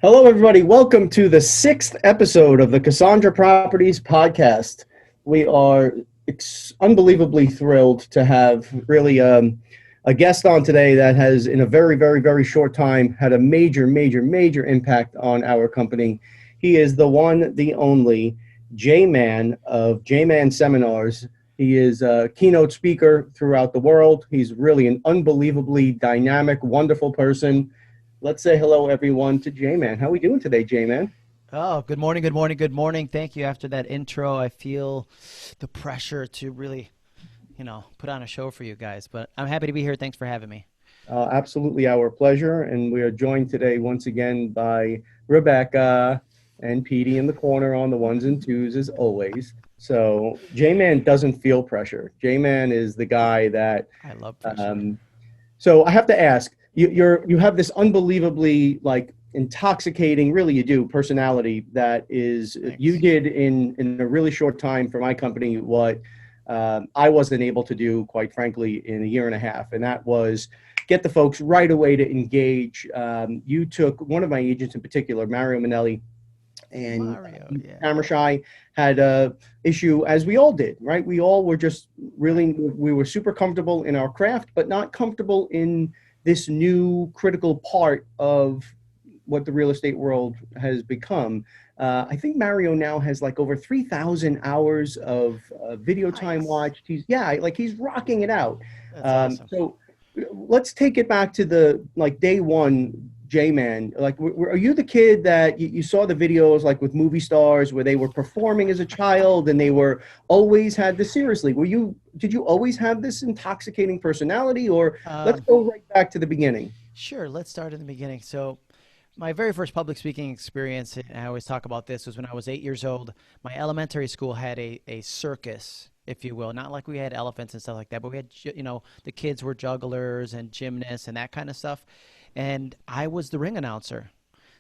Hello, everybody. Welcome to the sixth episode of the Casandra Properties podcast. We are unbelievably thrilled to have really a guest on today that has, in a very, very, very short time, had a major, major, major impact on our company. He is the one, the only JMan of JMan Seminars. He is a keynote speaker throughout the world. He's really an unbelievably dynamic, wonderful person. Let's say hello, everyone, to JMan. How are we doing today, JMan? Oh, good morning, good morning, good morning. Thank you. After that intro, I feel the pressure to really, put on a show for you guys. But I'm happy to be here. Thanks for having me. Absolutely our pleasure. And we are joined today once again by Rebecca and Petey in the corner on the ones and twos as always. So JMan doesn't feel pressure. JMan is the guy that I love pressure. So I have to ask, you have this unbelievably intoxicating, really you do, personality that is Thanks. you did in a really short time for my company what I wasn't able to do, quite frankly, in a year and a half, and that was get the folks right away to engage. You took one of my agents in particular, Mario Minelli, and Mario, yeah. camera shy, had a issue, as we all did, right? We all were just really, we were super comfortable in our craft, but not comfortable in this new critical part of what the real estate world has become. I think Mario now has over 3,000 hours of video time Nice. watched. He's rocking it out. That's awesome. So let's take it back to the day one JMan. Are you the kid that you saw the videos with movie stars where they were performing as a child and they were always had this seriously? Did you always have this intoxicating personality, or let's Um, go right back to the beginning? sure, let's start in the beginning. So, my very first public speaking experience, and I always talk about this, was when I was 8 years old. My elementary school had a circus, if you will. Not like we had elephants and stuff like that, but we had, the kids were jugglers and gymnasts and that kind of stuff. And I was the ring announcer.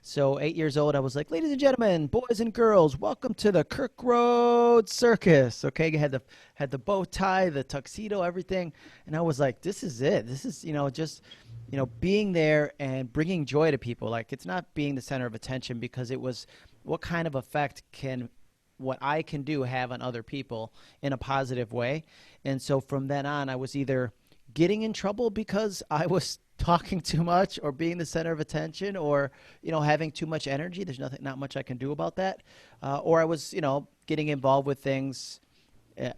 So 8 years old, I was like, "Ladies and gentlemen, boys and girls, welcome to the Kirk Road Circus." Okay, you had the bow tie, the tuxedo, everything, and I was like, "This is it. This is just being there and bringing joy to people. Like it's not being the center of attention because it was what kind of effect can what I can do have on other people in a positive way." And so from then on, I was either getting in trouble because I was talking too much or being the center of attention or having too much energy. There's not much I can do about that. Or I was getting involved with things.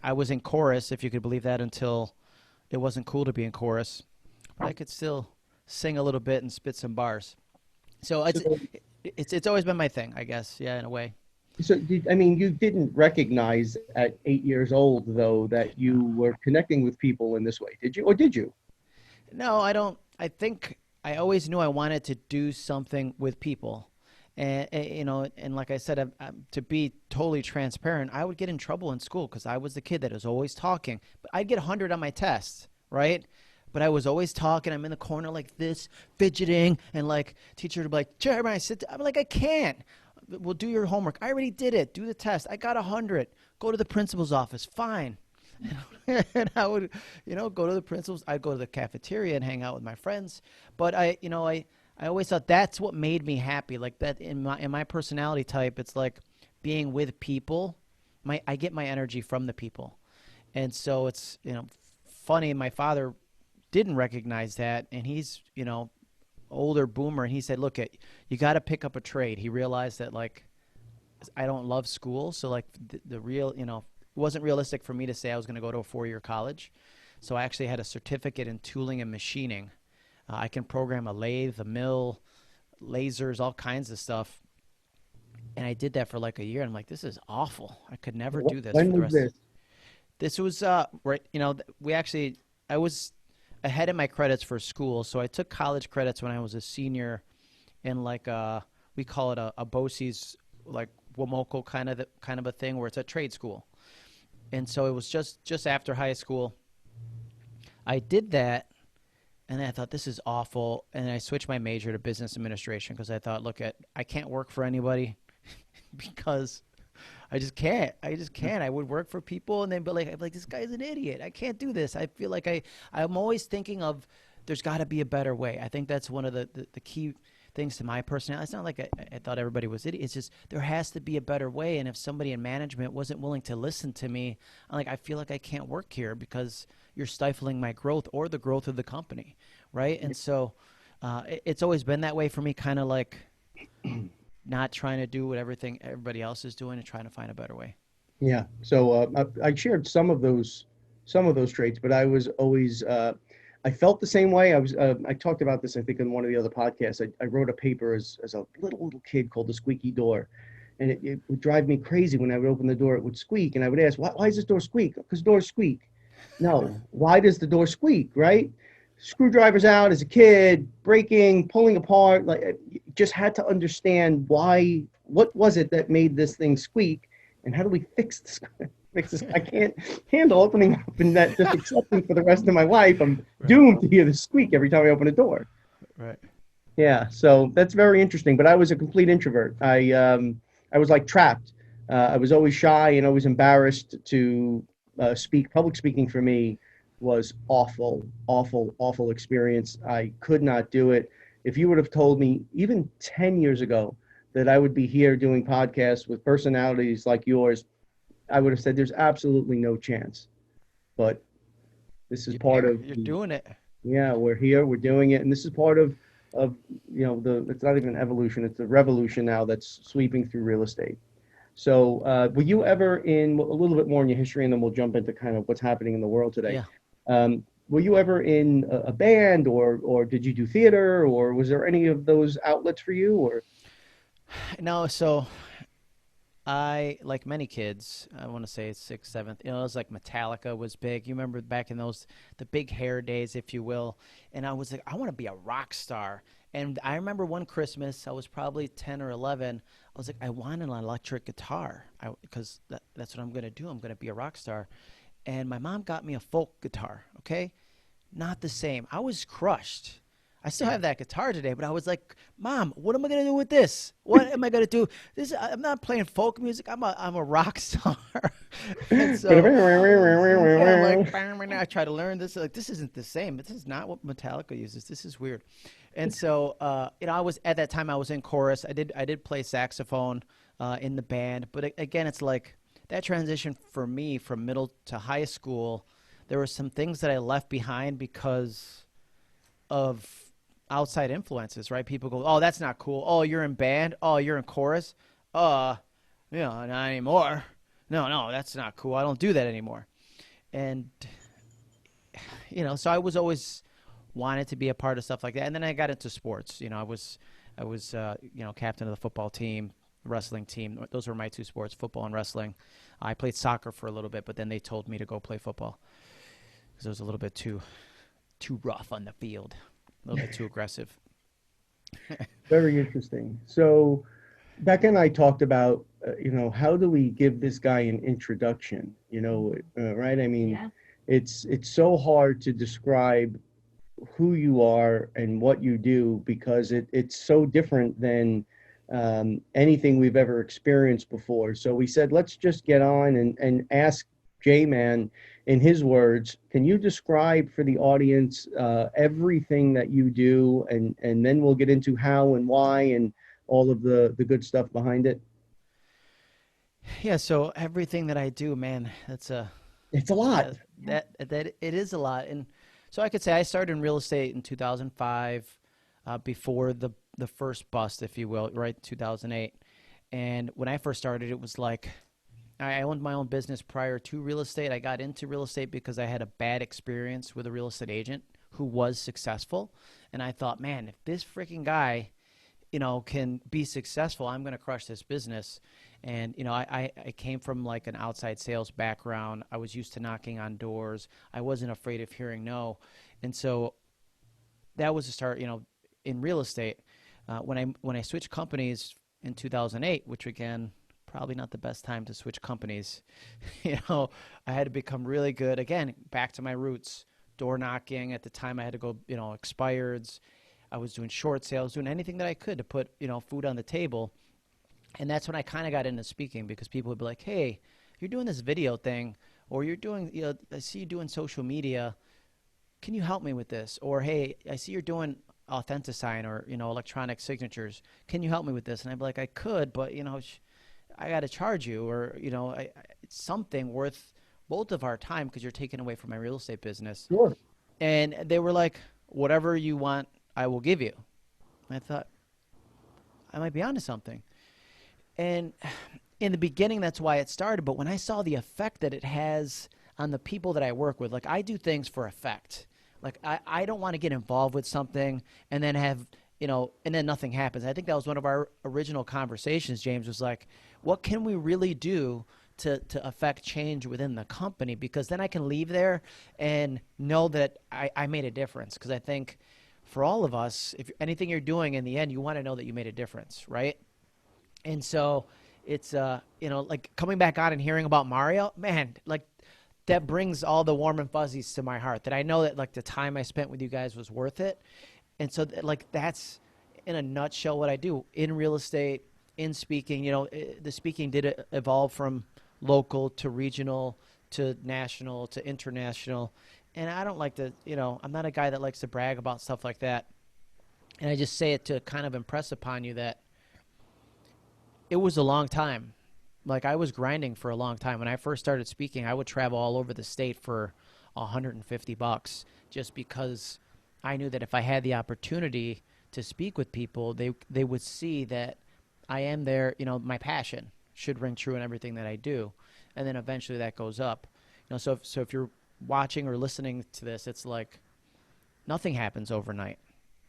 I was in chorus, if you could believe that, until it wasn't cool to be in chorus, but I could still sing a little bit and spit some bars. So So, it's always been my thing, I guess. Yeah, in a way. you didn't recognize at 8 years old, though, that you were connecting with people in this way, did you? Or did you? No, I don't. I think I always knew I wanted to do something with people. And like I said, to be totally transparent, I would get in trouble in school because I was the kid that was always talking. But I'd get 100 on my tests, right? But I was always talking. I'm in the corner like this, fidgeting, and teacher would be like, "Jeremiah, sit down." I'm like, "I can't." "Well, do your homework." "I already did it." "Do the test." "I got 100." "Go to the principal's office." "Fine." And I would, go to the principal's. I'd go to the cafeteria and hang out with my friends. But I always thought that's what made me happy. Like that in my personality type, it's like being with people. I get my energy from the people, and so it's funny. My father didn't recognize that, and he's older boomer, and he said, you got to pick up a trade." He realized that I don't love school, so the real it wasn't realistic for me to say I was going to go to a 4-year college. So I actually had a certificate in tooling and machining. I can program a lathe, a mill, lasers, all kinds of stuff. And I did that for a year. And I'm like, this is awful. I could never do this When for the was rest. this? This was right. I was ahead of my credits for school. So I took college credits when I was a senior in we call it a BOCES, WMOCO kind of a thing where it's a trade school. And so it was just after high school. I did that, and then I thought, this is awful. And I switched my major to business administration because I thought, I can't work for anybody because I just can't. I would work for people, and then be I'd be like, this guy's an idiot. I can't do this. I feel like I'm always thinking of there's got to be a better way. I think that's one of the key things to my personality. It's not like I thought everybody was idiot. It's just there has to be a better way. And if somebody in management wasn't willing to listen to me, I'm like, I feel like I can't work here because you're stifling my growth or the growth of the company, right? And so it's always been that way for me, kind of like not trying to do what everybody else is doing and trying to find a better way. Yeah. So I shared some of those traits, but I was always I felt the same way. I talked about this I think in one of the other podcasts. I wrote a paper as a little kid called The Squeaky Door, and it would drive me crazy when I would open the door. It would squeak, and I would ask, why does this door squeak? Because doors squeak. No, why does the door squeak? Right? Screwdrivers out as a kid, breaking, pulling apart. Like, just had to understand why. What was it that made this thing squeak? And how do we fix this? Fix this? I can't handle opening up and that just accepting for the rest of my life. I'm doomed to hear the squeak every time I open a door. Right. Yeah, so that's very interesting. But I was a complete introvert. I was like trapped. I was always shy and always embarrassed to speak. Public speaking for me was awful, awful, awful experience. I could not do it. If you would have told me even 10 years ago that I would be here doing podcasts with personalities like yours, I would have said there's absolutely no chance. But this is part of You're doing it. yeah, we're here, we're doing it, and this is part of it's not even evolution, it's the revolution now that's sweeping through real estate. So were you ever in a little bit more in your history, and then we'll jump into kind of what's happening in the world today. Yeah. Were you ever in a band, or did you do theater, or was there any of those outlets for you, or? No, so I, like many kids, I want to say sixth, seventh, it was like Metallica was big. You remember back in the big hair days, if you will. And I was like, I want to be a rock star. And I remember one Christmas, I was probably 10 or 11. I was like, I want an electric guitar because that's what I'm going to do. I'm going to be a rock star. And my mom got me a folk guitar, okay? Not the same. I was crushed. I still have that guitar today, but I was like, Mom, what am I going to do with this? What am I going to do? I'm not playing folk music. I'm a rock star. And so yeah, I'm like, I try to learn this. Like, this isn't the same. This is not what Metallica uses. This is weird. And so, I was at that time I was in chorus. I did play saxophone in the band, but again, it's like that transition for me from middle to high school. There were some things that I left behind because of outside influences, right? People go, oh, that's not cool. Oh, you're in band. Oh, you're in chorus. Not anymore. No, that's not cool. I don't do that anymore. And, so I was always wanted to be a part of stuff like that. And then I got into sports. I was captain of the football team, wrestling team. Those were my two sports, football and wrestling. I played soccer for a little bit, but then they told me to go play football because it was a little bit too rough on the field. A little bit too aggressive. Very interesting. So Becca and I talked about, how do we give this guy an introduction? Right? I mean, yeah. It's so hard to describe who you are and what you do because it's so different than anything we've ever experienced before. So we said, let's just get on and ask JMan, in his words, can you describe for the audience everything that you do, and then we'll get into how and why and all of the good stuff behind it? Yeah, so everything that I do, man, it's a lot. That it is a lot. And so I could say I started in real estate in 2005, before the first bust, if you will, right, 2008. And when I first started, it was like I owned my own business prior to real estate. I got into real estate because I had a bad experience with a real estate agent who was successful. And I thought, man, if this freaking guy, can be successful, I'm going to crush this business. And, I came from like an outside sales background. I was used to knocking on doors. I wasn't afraid of hearing no. And so that was the start, in real estate. When I switched companies in 2008, which again, probably not the best time to switch companies. I had to become really good. Again, back to my roots, door knocking. At the time I had to go, expireds. I was doing short sales, doing anything that I could to put, food on the table. And that's when I kind of got into speaking because people would be like, hey, you're doing this video thing, or you're doing, I see you doing social media. Can you help me with this? Or, hey, I see you're doing authenticsign or, electronic signatures. Can you help me with this? And I'd be like, I could, but, I got to charge you, or, it's something worth both of our time because you're taking away from my real estate business. Sure. And they were like, whatever you want, I will give you. And I thought, I might be onto something. And in the beginning, that's why it started. But when I saw the effect that it has on the people that I work with, like, I do things for effect. Like, I don't want to get involved with something and then have, and then nothing happens. I think that was one of our original conversations, James, was like, what can we really do to affect change within the company? Because then I can leave there and know that I made a difference. Because I think for all of us, if anything you're doing in the end, you want to know that you made a difference, right? And so it's, like coming back on and hearing about Mario, man, like that brings all the warm and fuzzies to my heart, that I know that like the time I spent with you guys was worth it. And so like that's in a nutshell what I do in real estate, in speaking. The speaking did evolve from local to regional to national to international. And I don't like to, I'm not a guy that likes to brag about stuff like that. And I just say it to kind of impress upon you that it was a long time. Like, I was grinding for a long time. When I first started speaking, I would travel all over the state for $150 just because I knew that if I had the opportunity to speak with people, they would see that I am there, my passion should ring true in everything that I do. And then eventually that goes up. So if you're watching or listening to this, it's like nothing happens overnight.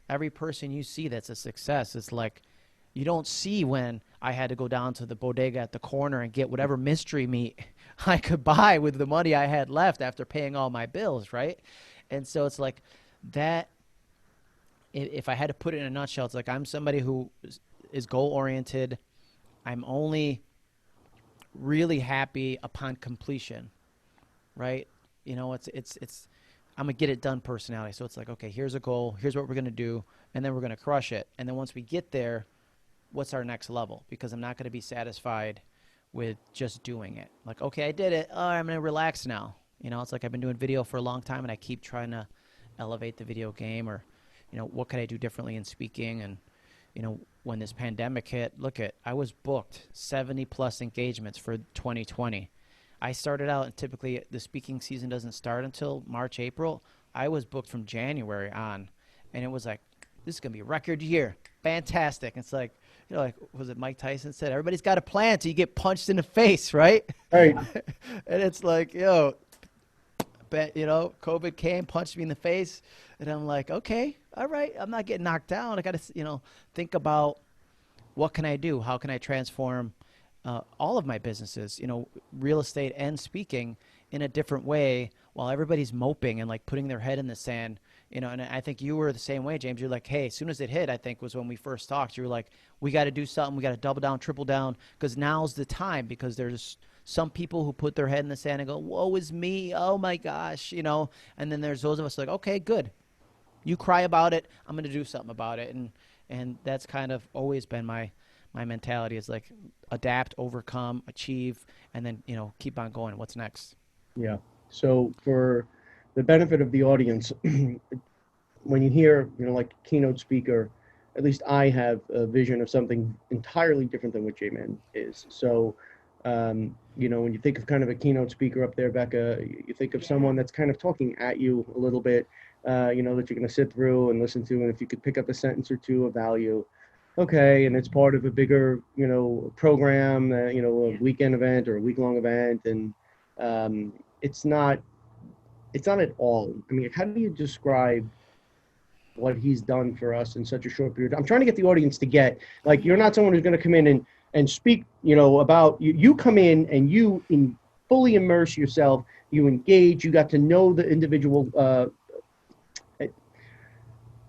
Every person you see that's a success is like, you don't see when I had to go down to the bodega at the corner and get whatever mystery meat I could buy with the money I had left after paying all my bills, right? And so it's like that, if I had to put it in a nutshell, it's like I'm somebody who is goal-oriented. I'm only really happy upon completion, right? It's I'm a get-it-done personality. So it's like, okay, here's a goal. Here's what we're going to do, and then we're going to crush it. And then once we get there, what's our next level? Because I'm not going to be satisfied with just doing it. Like, okay, I did it. Oh, I'm going to relax now. It's like I've been doing video for a long time, and I keep trying to elevate the video game, or, what could I do differently in speaking? And, when this pandemic hit, I was booked 70-plus engagements for 2020. I started out, and typically the speaking season doesn't start until March, April. I was booked from January on, and it was like, this is going to be a record year. Fantastic. It's like, like, was it Mike Tyson said, everybody's got a plan till you get punched in the face, right? Right. And it's like, COVID came, punched me in the face, and I'm like, okay, all right, I'm not getting knocked down. I got to, think about what can I do? How can I transform all of my businesses, real estate and speaking, in a different way, while everybody's moping and like putting their head in the sand. And I think you were the same way, James. You're like, hey, as soon as it hit, I think was when we first talked, you were like, we got to do something. We got to double down, triple down, because now's the time, because there's some people who put their head in the sand and go, woe is me. Oh my gosh. And then there's those of us like, okay, good. You cry about it. I'm going to do something about it. And that's kind of always been my mentality, is like adapt, overcome, achieve, and then, keep on going. What's next? Yeah. So for the benefit of the audience, when you hear, like keynote speaker, at least I have a vision of something entirely different than what JMan is. So, when you think of kind of a keynote speaker up there, Becca, you think of someone that's kind of talking at you a little bit, that you're going to sit through and listen to, and if you could pick up a sentence or two of value, okay, and it's part of a bigger, program, a weekend event or a week-long event, and it's not at all. I mean, how do you describe what he's done for us in such a short period? I'm trying to get the audience to get, like, you're not someone who's going to come in and speak, about, you come in and you fully immerse yourself, you engage, you got to know the individual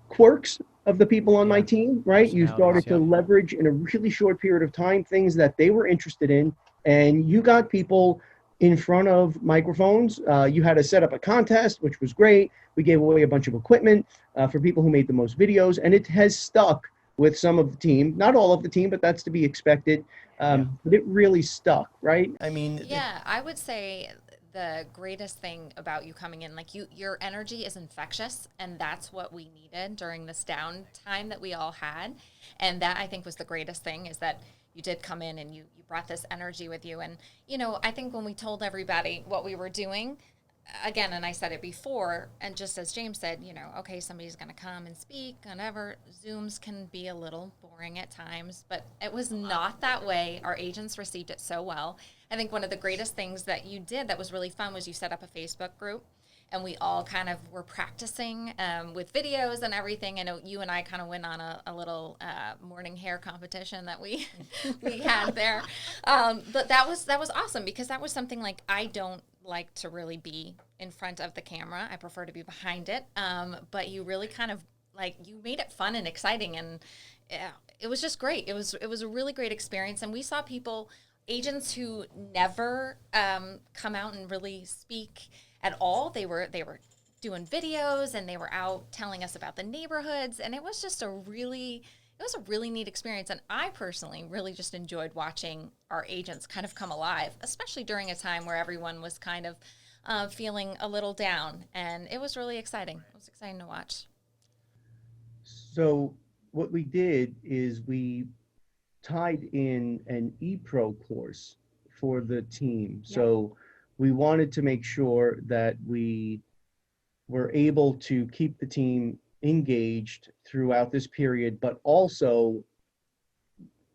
quirks of the people on my team, right? You started to leverage in a really short period of time things that they were interested in, and you got people in front of microphones. You had to set up a contest, which was great. We gave away a bunch of equipment for people who made the most videos, and it has stuck with some of the team, not all of the team, but that's to be expected. But it really stuck, right? I mean, yeah, I would say the greatest thing about you coming in. Like your energy is infectious, and that's what we needed during this downtime that we all had. And that, I think, was the greatest thing, is that you did come in and you brought this energy with you. And, I think when we told everybody what we were doing, again, and I said it before, and just as James said, okay, somebody's going to come and speak, whatever. Zooms can be a little boring at times, but it was not that way. Our agents received it so well. I think one of the greatest things that you did that was really fun was you set up a Facebook group, and we all kind of were practicing with videos and everything. I know you and I kind of went on a little morning hair competition that we we had there, but that was awesome, because that was something like I don't like to really be in front of the camera. I prefer to be behind it. But you really kind of you made it fun and exciting, and it was just great. It was a really great experience, and we saw agents who never come out and really speak at all. They were doing videos, and they were out telling us about the neighborhoods, and it was just a really neat experience. And I personally really just enjoyed watching our agents kind of come alive, especially during a time where everyone was kind of feeling a little down, and it was really exciting. It was exciting to watch. So what we did is we tied in an ePro course for the team. Yep. So we wanted to make sure that we were able to keep the team engaged throughout this period, but also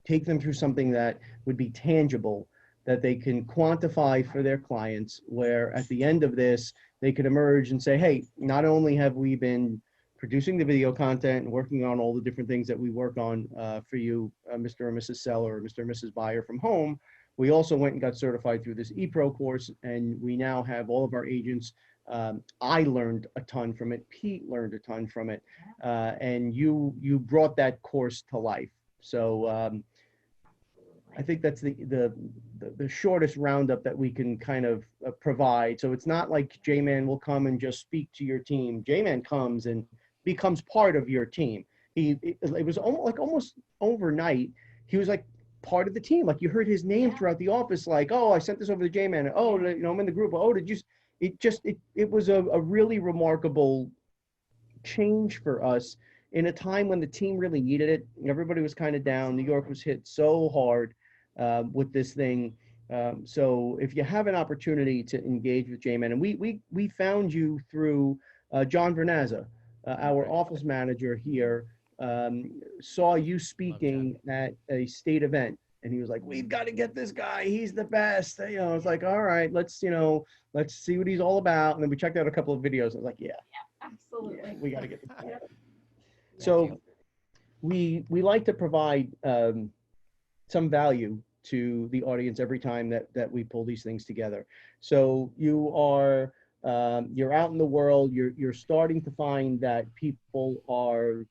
take them through something that would be tangible, that they can quantify for their clients, where at the end of this, they could emerge and say, hey, not only have we been producing the video content and working on all the different things that we work on for you, Mr. or Mrs. Seller or Mr. and Mrs. Buyer from home, we also went and got certified through this ePro course, and we now have all of our agents. I learned a ton from it. Pete learned a ton from it, and you brought that course to life. So I think that's the shortest roundup that we can kind of provide. So it's not like JMan will come and just speak to your team. JMan comes and becomes part of your team. It was almost overnight. He was like part of the team. Like you heard his name throughout the office. Like, oh, I sent this over to JMan. Oh, I'm in the group. Oh, did you? It was a really remarkable change for us in a time when the team really needed it. Everybody was kind of down. New York was hit so hard with this thing. So if you have an opportunity to engage with JMan, and we found you through John Vernazza, our office manager here, saw you speaking at a state event, and he was like, "We've got to get this guy. He's the best." I was like, "All right, let's see what he's all about." And then we checked out a couple of videos. I was like, "Yeah, absolutely, yeah, we got to get this guy." So we like to provide some value to the audience every time that we pull these things together. So you're out in the world, you're starting to find that people are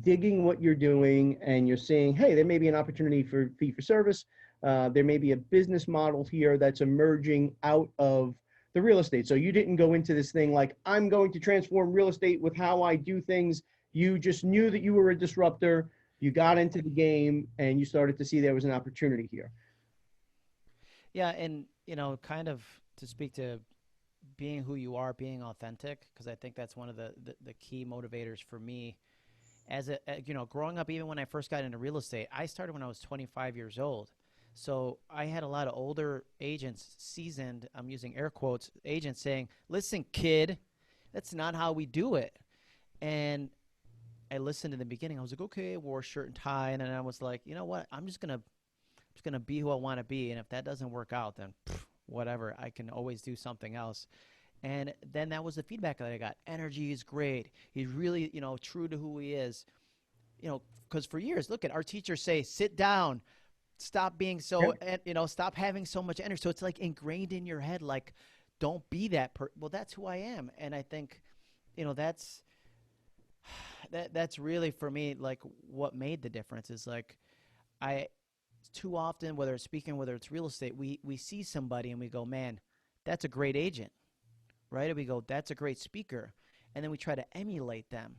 digging what you're doing, and you're saying, hey, there may be an opportunity for fee for service. There may be a business model here that's emerging out of the real estate. So you didn't go into this thing like, I'm going to transform real estate with how I do things. You just knew that you were a disruptor. You got into the game, and you started to see there was an opportunity here. Yeah, and kind of to speak to being who you are, being authentic, because I think that's one of the key motivators for me. As growing up, even when I first got into real estate, I started when I was 25 years old. So I had a lot of older agents, seasoned, I'm using air quotes, agents saying, listen, kid, that's not how we do it. And I listened in the beginning. I was like, okay, I wore a shirt and tie. And then I was like, you know what? I'm just going to be who I want to be. And if that doesn't work out, then whatever, I can always do something else. And then that was the feedback that I got. Energy is great. He's really, true to who he is. Because for years, look at our teachers say, sit down, stop being so, stop having so much energy. So it's like ingrained in your head, like, don't be that well, that's who I am. And I think, that's really for me, like what made the difference is like, too often, whether it's speaking, whether it's real estate, we see somebody and we go, man, that's a great agent. Right? And we go, that's a great speaker. And then we try to emulate them.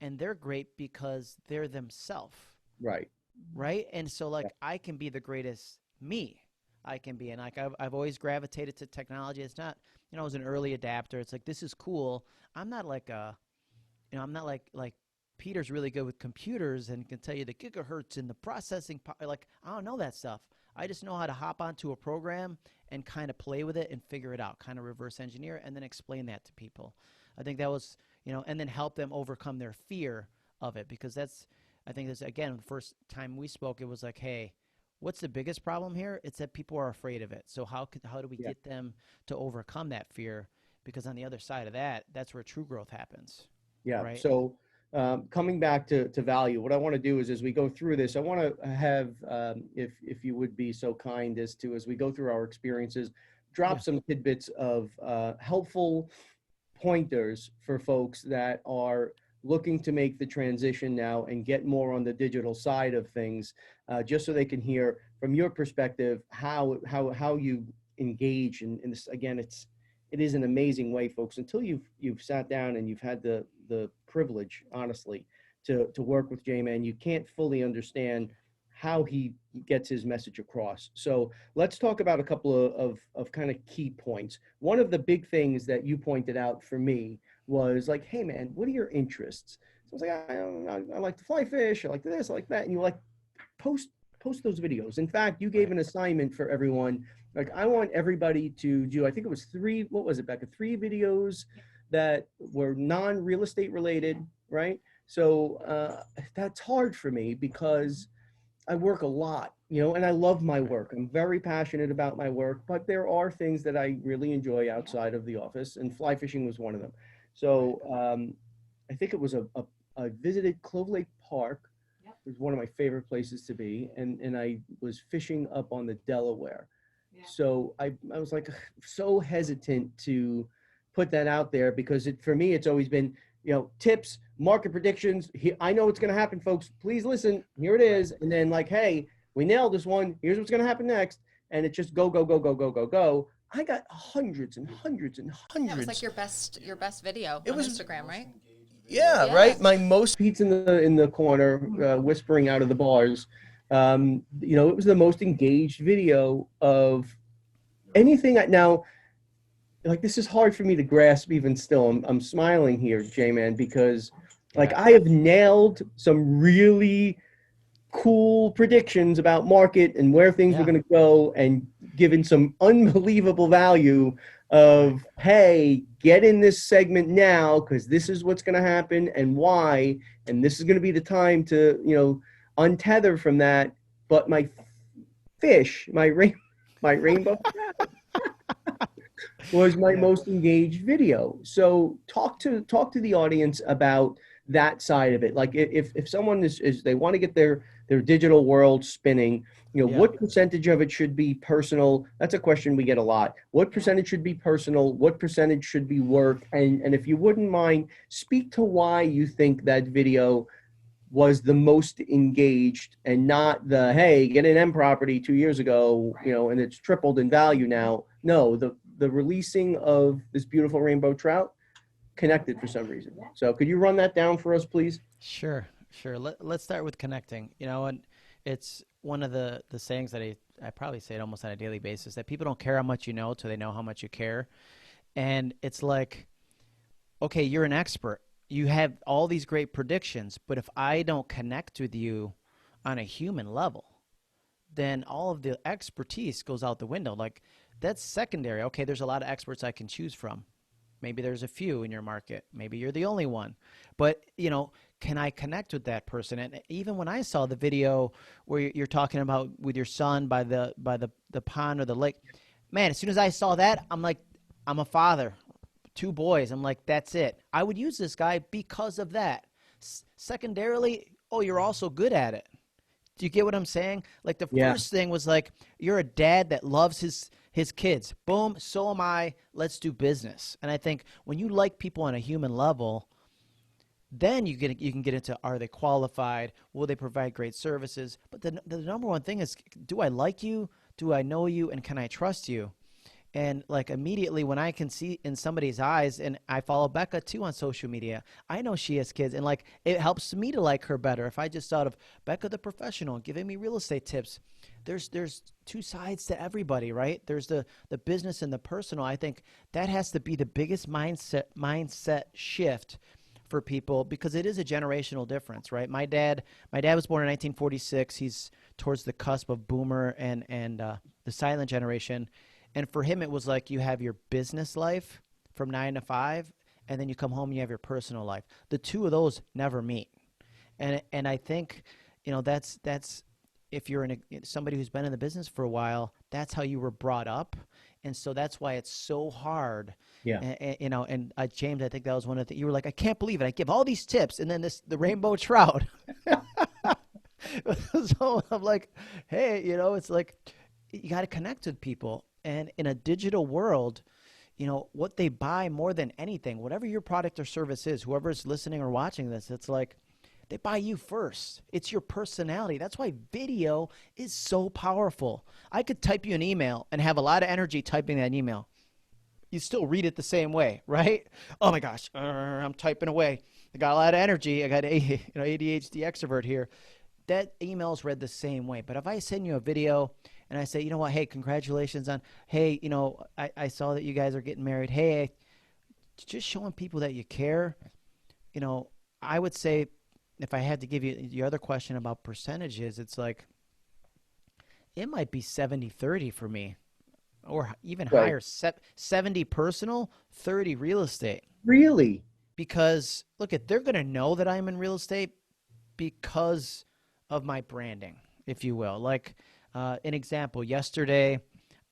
And they're great because they're themselves. Right. Right? And so, like, I can be the greatest me. I can be. And like I've always gravitated to technology. It's not, I was an early adapter. It's like, this is cool. I'm not like I'm not like Peter's really good with computers and can tell you the gigahertz and the processing power. Like, I don't know that stuff. I just know how to hop onto a program and kind of play with it and figure it out, kind of reverse engineer, and then explain that to people. I think that was, and then help them overcome their fear of it, because I think that's, again, the first time we spoke, it was like, hey, what's the biggest problem here? It's that people are afraid of it. So how do we get them to overcome that fear? Because on the other side of that, that's where true growth happens. Yeah. Right? So coming back to value, what I want to do is, as we go through this, I want to have, if you would be so kind as we go through our experiences, drop some tidbits of helpful pointers for folks that are looking to make the transition now and get more on the digital side of things, just so they can hear from your perspective how you engage in this. Again, it is an amazing way, folks, until you've sat down and you've had the privilege, honestly, to work with JMan, you can't fully understand how he gets his message across. So let's talk about a couple of kind of key points. One of the big things that you pointed out for me was like, hey man, what are your interests? So I was like, I like to fly fish, I like this, I like that. And you like, post those videos. In fact, you gave an assignment for everyone. Like, I want everybody to do, I think it was 3, what was it, Becca? 3 videos that were non-real estate related, right? So that's hard for me because I work a lot, and I love my work. I'm very passionate about my work, but there are things that I really enjoy outside of the office, and fly fishing was one of them. So I think it was I visited Clove Lake Park. It was one of my favorite places to be, and I was fishing up on the Delaware. So I was like so hesitant to put that out there, because for me, it's always been, tips, market predictions. I know what's going to happen, folks. Please listen. Here it is. And then like, hey, we nailed this one. Here's what's going to happen next. And it just go, go, go, go, go, go, go. I got hundreds and hundreds and hundreds. Yeah, it was like your best video on Instagram, right? Yeah, right. My most Pete's in the corner, whispering out of the bars. It was the most engaged video of anything. Now, like, this is hard for me to grasp even still. I'm smiling here, JMan, because like I have nailed some really cool predictions about market and where things were going to go, and given some unbelievable value of, hey, get in this segment now because this is what's going to happen and why, and this is going to be the time to untether from that. But my fish, my rainbow was my most engaged video. So talk to the audience about that side of it. Like, if someone is they want to get their digital world spinning, what percentage of it should be personal? That's a question we get a lot. What percentage should be personal? What percentage should be work? And if you wouldn't mind, speak to why you think that video was the most engaged, and not the, hey, get an M property 2 years ago, and it's tripled in value now. No, the releasing of this beautiful rainbow trout connected for some reason. So could you run that down for us, please? Sure. Let's start with connecting. And it's one of the sayings that I probably say it almost on a daily basis, that people don't care how much you know till they know how much you care. And it's like, okay, you're an expert. You have all these great predictions, but if I don't connect with you on a human level, then all of the expertise goes out the window. Like, that's secondary. Okay, there's a lot of experts I can choose from. Maybe there's a few in your market. Maybe you're the only one. But, can I connect with that person? And even when I saw the video where you're talking about with your son by the pond or the lake, man, as soon as I saw that, I'm like, I'm a father, 2 boys. I'm like, that's it. I would use this guy because of that. Secondarily, you're also good at it. Do you get what I'm saying? Like, the first thing was like, you're a dad that loves his kids. Boom, so am I. Let's do business. And I think when you like people on a human level, then you can get into, are they qualified? Will they provide great services? But the number one thing is, do I like you? Do I know you? And can I trust you? And like, immediately when I can see in somebody's eyes, and I follow Becca too on social media, I know she has kids, and like, it helps me to like her better. If I just thought of Becca the professional giving me real estate tips, there's two sides to everybody, right? There's the business and the personal. I think that has to be the biggest mindset shift for people, because it is a generational difference, right? My dad was born in 1946. He's towards the cusp of boomer and the silent generation. And for him, it was like you have your business life from 9 to 5, and then you come home and you have your personal life. The two of those never meet. And I think, that's if you're somebody who's been in the business for a while, that's how you were brought up. And so that's why it's so hard. Yeah. And James, I think that was one of the, you were like, I can't believe it. I give all these tips, and then the rainbow trout. So I'm like, hey, it's like, you got to connect with people. And in a digital world, what they buy more than anything, whatever your product or service is, whoever's listening or watching this, it's like, they buy you first. It's your personality. That's why video is so powerful. I could type you an email and have a lot of energy typing that email. You still read it the same way, right? Oh my gosh, I'm typing away. I got a lot of energy. I got ADHD extrovert here. That email is read the same way. But if I send you a video and I say, you know what, hey, congratulations on, hey, I saw that you guys are getting married. Hey, just showing people that you care. I would say, if I had to give you your other question about percentages, it's like, it might be 70-30 for me, or even higher, 70 personal, 30 real estate. Really? Because they're going to know that I'm in real estate because of my branding, if you will. Like an example, yesterday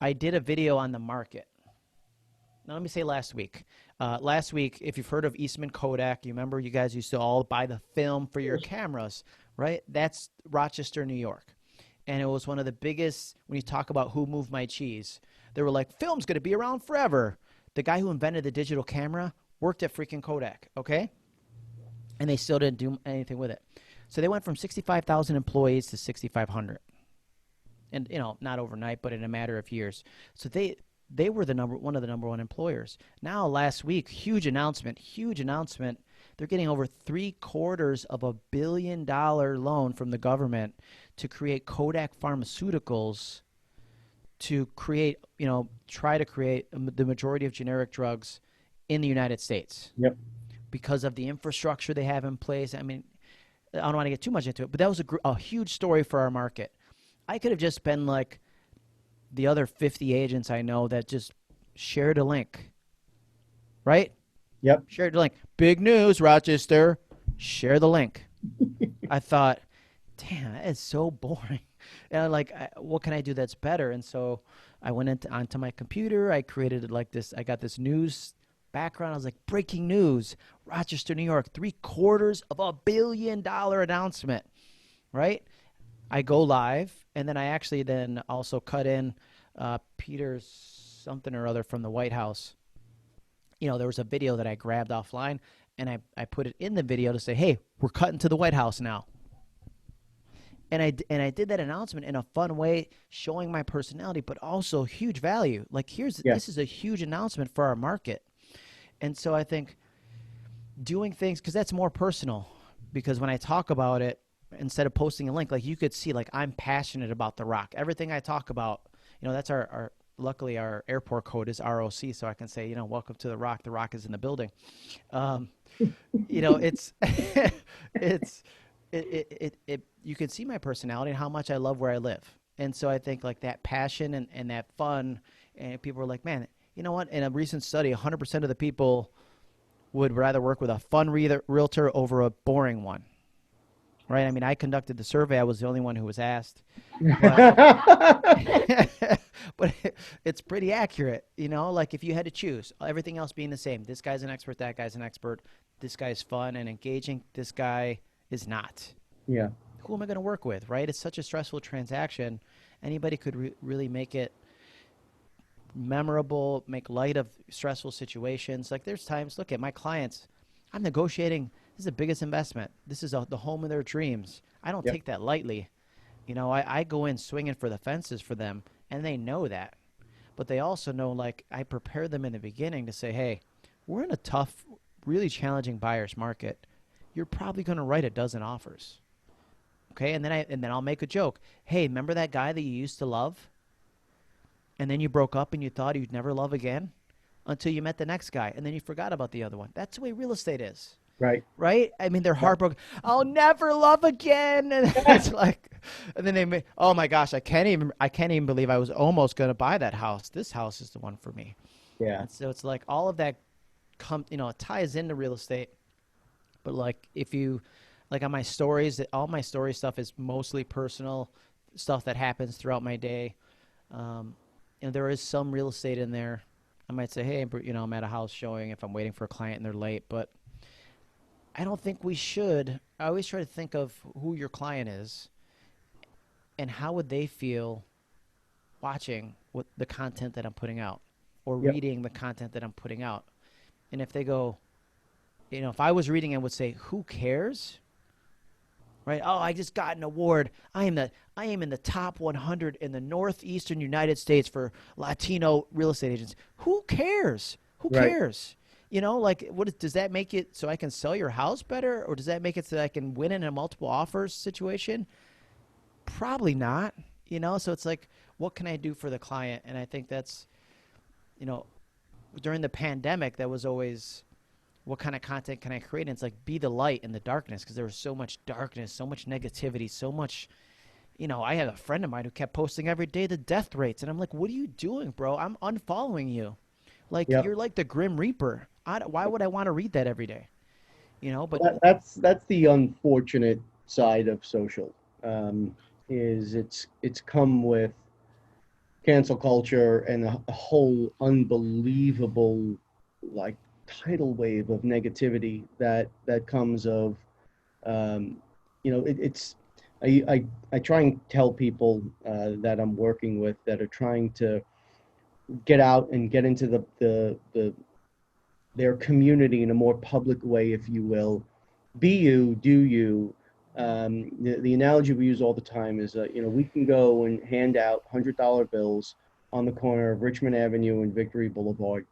I did a video on the market. Now, let me say last week. Last week, if you've heard of Eastman Kodak, you remember you guys used to all buy the film for your cameras, right? That's Rochester, New York. And it was one of the biggest, when you talk about who moved my cheese, they were like, film's going to be around forever. The guy who invented the digital camera worked at freaking Kodak, okay? And they still didn't do anything with it. So they went from 65,000 employees to 6,500. And, not overnight, but in a matter of years. So they were one of the number one employers. Now, last week, huge announcement. They're getting over $750 million loan from the government to create Kodak Pharmaceuticals to create, try to create the majority of generic drugs in the United States. Yep. Because of the infrastructure they have in place. I mean, I don't want to get too much into it, but that was a huge story for our market. I could have just been like the other 50 agents I know that just shared a link, right? Yep. Shared the link. Big news, Rochester. Share the link. I thought, damn, that is so boring. And I'm like, what can I do that's better? And so I went onto my computer. I created like this. I got this news background. I was like, breaking news, Rochester, New York, $750 million announcement, right? I go live, and then I actually then also cut in Peter's something or other from the White House. There was a video that I grabbed offline, and I put it in the video to say, hey, we're cutting to the White House now. And I did that announcement in a fun way, showing my personality, but also huge value. Like, this is a huge announcement for our market. And so I think doing things, because that's more personal, because when I talk about it, instead of posting a link, like you could see, like I'm passionate about The Rock. Everything I talk about, that's our luckily our airport code is ROC, so I can say, welcome to The Rock. The Rock is in the building. It's you can see my personality and how much I love where I live. And so I think like that passion and that fun, and people are like, man, you know what? In a recent study, 100% of the people would rather work with a fun realtor over a boring one. Right? I mean, I conducted the survey. I was the only one who was asked. But it's pretty accurate, like if you had to choose, everything else being the same. This guy's an expert, that guy's an expert. This guy's fun and engaging. This guy is not. Yeah. Who am I going to work with, right? It's such a stressful transaction. Anybody could really make it memorable, make light of stressful situations. Like there's times, look at my clients, I'm negotiating. This is the biggest investment. This is the home of their dreams. I don't take that lightly. I go in swinging for the fences for them, and they know that. But they also know, like, I prepare them in the beginning to say, hey, we're in a tough, really challenging buyer's market. You're probably going to write a dozen offers. Okay. And then I'll make a joke. Hey, remember that guy that you used to love? And then you broke up and you thought you'd never love again until you met the next guy. And then you forgot about the other one. That's the way real estate is. Right. Right? I mean, they're heartbroken. I'll never love again. And it's like, and then they may, oh my gosh, I can't even believe I was almost going to buy that house. This house is the one for me. Yeah. And so it's like all of that it ties into real estate. But like if you, like on my stories, all my story stuff is mostly personal stuff that happens throughout my day. And there is some real estate in there. I might say, hey, I'm at a house showing if I'm waiting for a client and they're late, but I don't think we should. I always try to think of who your client is and how would they feel watching the content that I'm putting out or reading the content that I'm putting out. And if they go, if I was reading and would say, who cares? Right? Oh, I just got an award. I am in the top 100 in the Northeastern United States for Latino real estate agents. Who cares? Who cares? Does that make it so I can sell your house better? Or does that make it so I can win in a multiple offers situation? Probably not, so it's like, what can I do for the client? And I think that's, during the pandemic, that was always, what kind of content can I create? And it's like, be the light in the darkness, because there was so much darkness, so much negativity, so much, I had a friend of mine who kept posting every day the death rates. And I'm like, what are you doing, bro? I'm unfollowing you. Like, you're like the Grim Reaper. Why would I want to read that every day? But that's the unfortunate side of social, is it's come with cancel culture and a whole unbelievable, like, tidal wave of negativity that comes of, I try and tell people that I'm working with that are trying to get out and get into their community in a more public way, if you will. Be you, do you. The analogy we use all the time is, we can go and hand out $100 bills on the corner of Richmond Avenue and Victory Boulevard,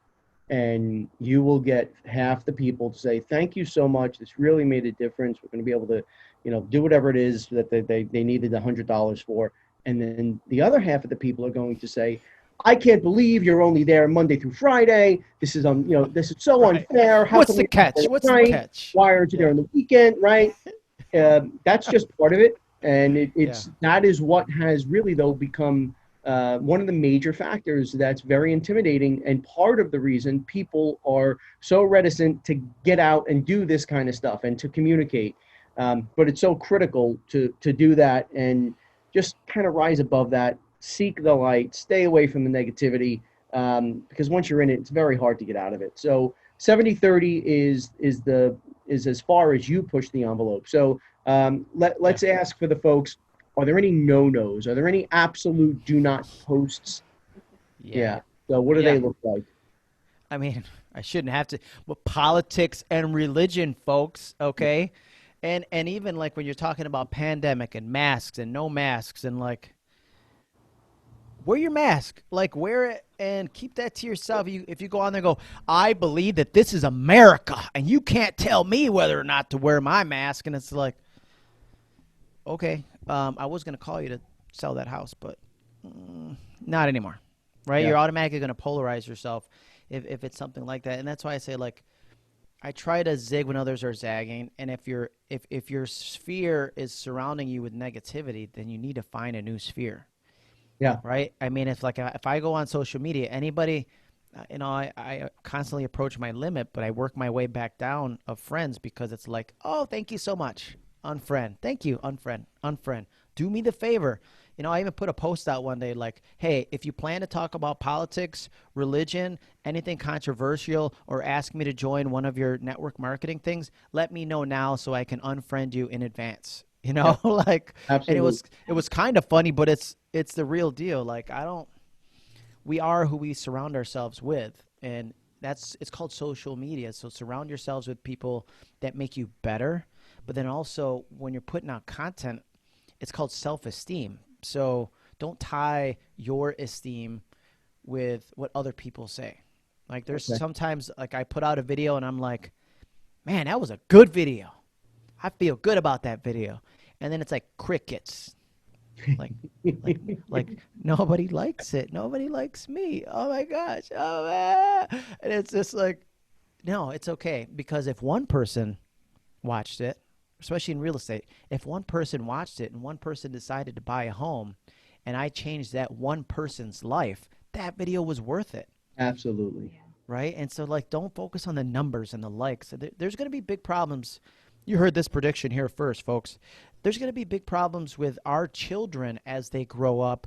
and you will get half the people to say, thank you so much. This really made a difference. We're going to be able to, do whatever it is that they needed the $100 for. And then the other half of the people are going to say, I can't believe you're only there Monday through Friday. This is this is so unfair. How What's the catch? What's the catch? Why aren't you there on the weekend? Right. That's just part of it. And that is what has really, though, become one of the major factors that's very intimidating, and part of the reason people are so reticent to get out and do this kind of stuff and to communicate. But it's so critical to do that and just kind of rise above that, seek the light, stay away from the negativity, because once you're in it, it's very hard to get out of it. So 70-30 is as far as you push the envelope. So let's ask for the folks, are there any no-nos? Are there any absolute do not posts? Yeah. So what do they look like? I mean, I shouldn't have to, but politics and religion, folks, okay? And even like when you're talking about pandemic and masks and no masks, and like, wear your mask, like wear it and keep that to yourself. If you go on there and go, I believe that this is America and you can't tell me whether or not to wear my mask. And it's like, okay, I was going to call you to sell that house, but not anymore, right? Yeah. You're automatically going to polarize yourself if it's something like that. And that's why I say, like, I try to zig when others are zagging. And if your sphere is surrounding you with negativity, then you need to find a new sphere. Yeah. Right. I mean, if I go on social media, anybody, I constantly approach my limit, but I work my way back down of friends, because it's like, oh, thank you so much. Unfriend. Thank you. Unfriend. Do me the favor. I even put a post out one day like, hey, if you plan to talk about politics, religion, anything controversial, or ask me to join one of your network marketing things, let me know now so I can unfriend you in advance. Like, Absolutely. And it was kind of funny, but it's the real deal. Like, we are who we surround ourselves with, and it's called social media. So surround yourselves with people that make you better. But then also, when you're putting out content, it's called self-esteem. So don't tie your esteem with what other people say. Like, there's sometimes, like, I put out a video and I'm like, man, that was a good video. I feel good about that video. and then it's like crickets. Like, like nobody likes it. Nobody likes me. Oh my gosh. Oh man. And it's just like, no, it's okay. Because if one person watched it, especially in real estate, if one person watched it and one person decided to buy a home and I changed that one person's life, that video was worth it. Absolutely. Right. And so like, don't focus on the numbers and the likes. There's going to be big problems. You heard this prediction here first, folks. There's going to be big problems with our children as they grow up,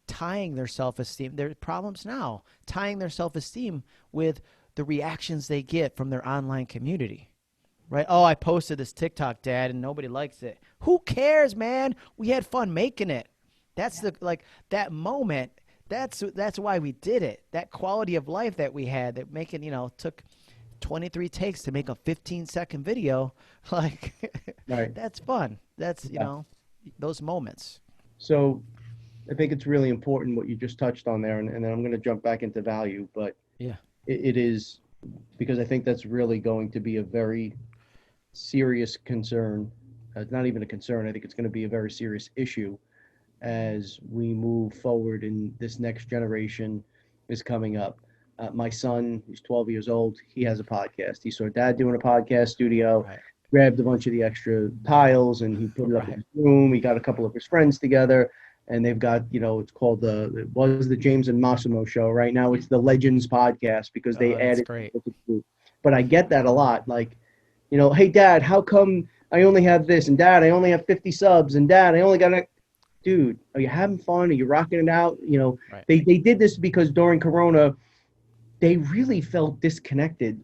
tying their self-esteem. There are problems now, tying their self-esteem with the reactions they get from their online community. Right? Oh, I posted this TikTok, Dad, and nobody likes it. Who cares, man? We had fun making it. That's that moment. That's why we did it. That quality of life that we had, that took 23 takes to make a 15-second video. Like, right. That's fun. That's, those moments. So I think it's really important what you just touched on there, and then I'm going to jump back into value, but yeah, it is, because I think that's really going to be a very serious concern. It's not even a concern. I think it's going to be a very serious issue as we move forward and this next generation is coming up. My son, he's 12 years old. He has a podcast. He saw Dad doing a podcast studio, right. Grabbed a bunch of the extra tiles and he put it up in his room. He got a couple of his friends together and they've got, it's called it was the James and Massimo show. Right now it's the Legends podcast because they added. Great. But I get that a lot. Like, hey, Dad, how come I only have this? And Dad, I only have 50 subs. And Dad, I only got a... Dude, are you having fun? Are you rocking it out? Right. They did this because during Corona, they really felt disconnected,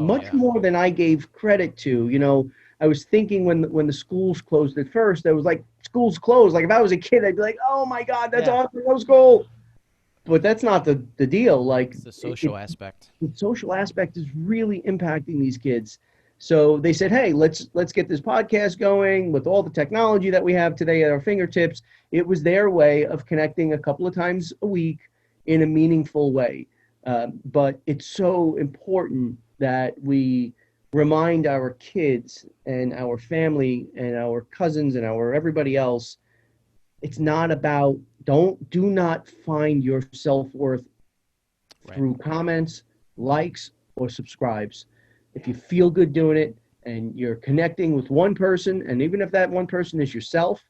much more than I gave credit to. I was thinking when the schools closed at first, I was like, schools closed. Like if I was a kid, I'd be like, oh my God, that's awesome, no school. But that's not the deal. Like it's the social aspect. The social aspect is really impacting these kids. So they said, hey, let's get this podcast going with all the technology that we have today at our fingertips. It was their way of connecting a couple of times a week in a meaningful way. But it's so important that we remind our kids and our family and our cousins and everybody else, it's not about, do not find your self-worth through comments, likes, or subscribes. If you feel good doing it and you're connecting with one person, and even if that one person is yourself,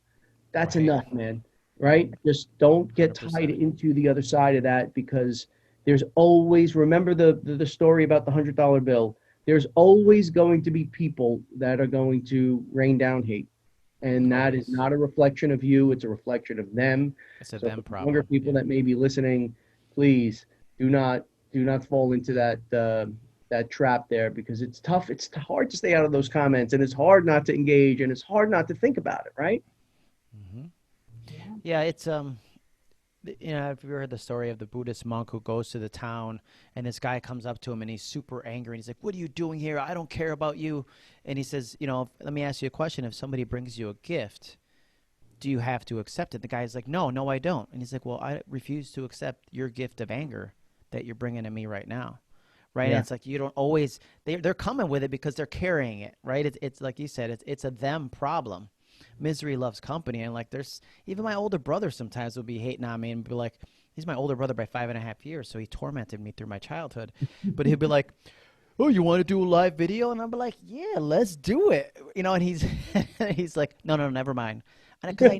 that's enough, man, right? Just don't get 100%. Tied into the other side of that, because there's always, remember the story about the $100 bill, there's always going to be people that are going to rain down hate. And that is not a reflection of you, it's a reflection of them. It's a them problem. Younger people that may be listening, please do not fall into that trap there, because it's tough. It's hard to stay out of those comments, and it's hard not to engage, and it's hard not to think about it, right? Mm-hmm. Yeah, it's if you ever heard the story of the Buddhist monk who goes to the town and this guy comes up to him and he's super angry and he's like, what are you doing here? I don't care about you. And he says, let me ask you a question. If somebody brings you a gift, do you have to accept it? The guy's like, no, I don't. And he's like, well, I refuse to accept your gift of anger that you're bringing to me right now. Right. Yeah. And it's like, you don't always, they're coming with it because they're carrying it. Right. It's like you said, it's a them problem. Misery loves company. And like, there's even my older brother sometimes will be hating on me and be like, he's my older brother by 5.5 years. So he tormented me through my childhood, but he'd be like, oh, you want to do a live video? And I'd be like, yeah, let's do it. And he's like, no, never mind. And because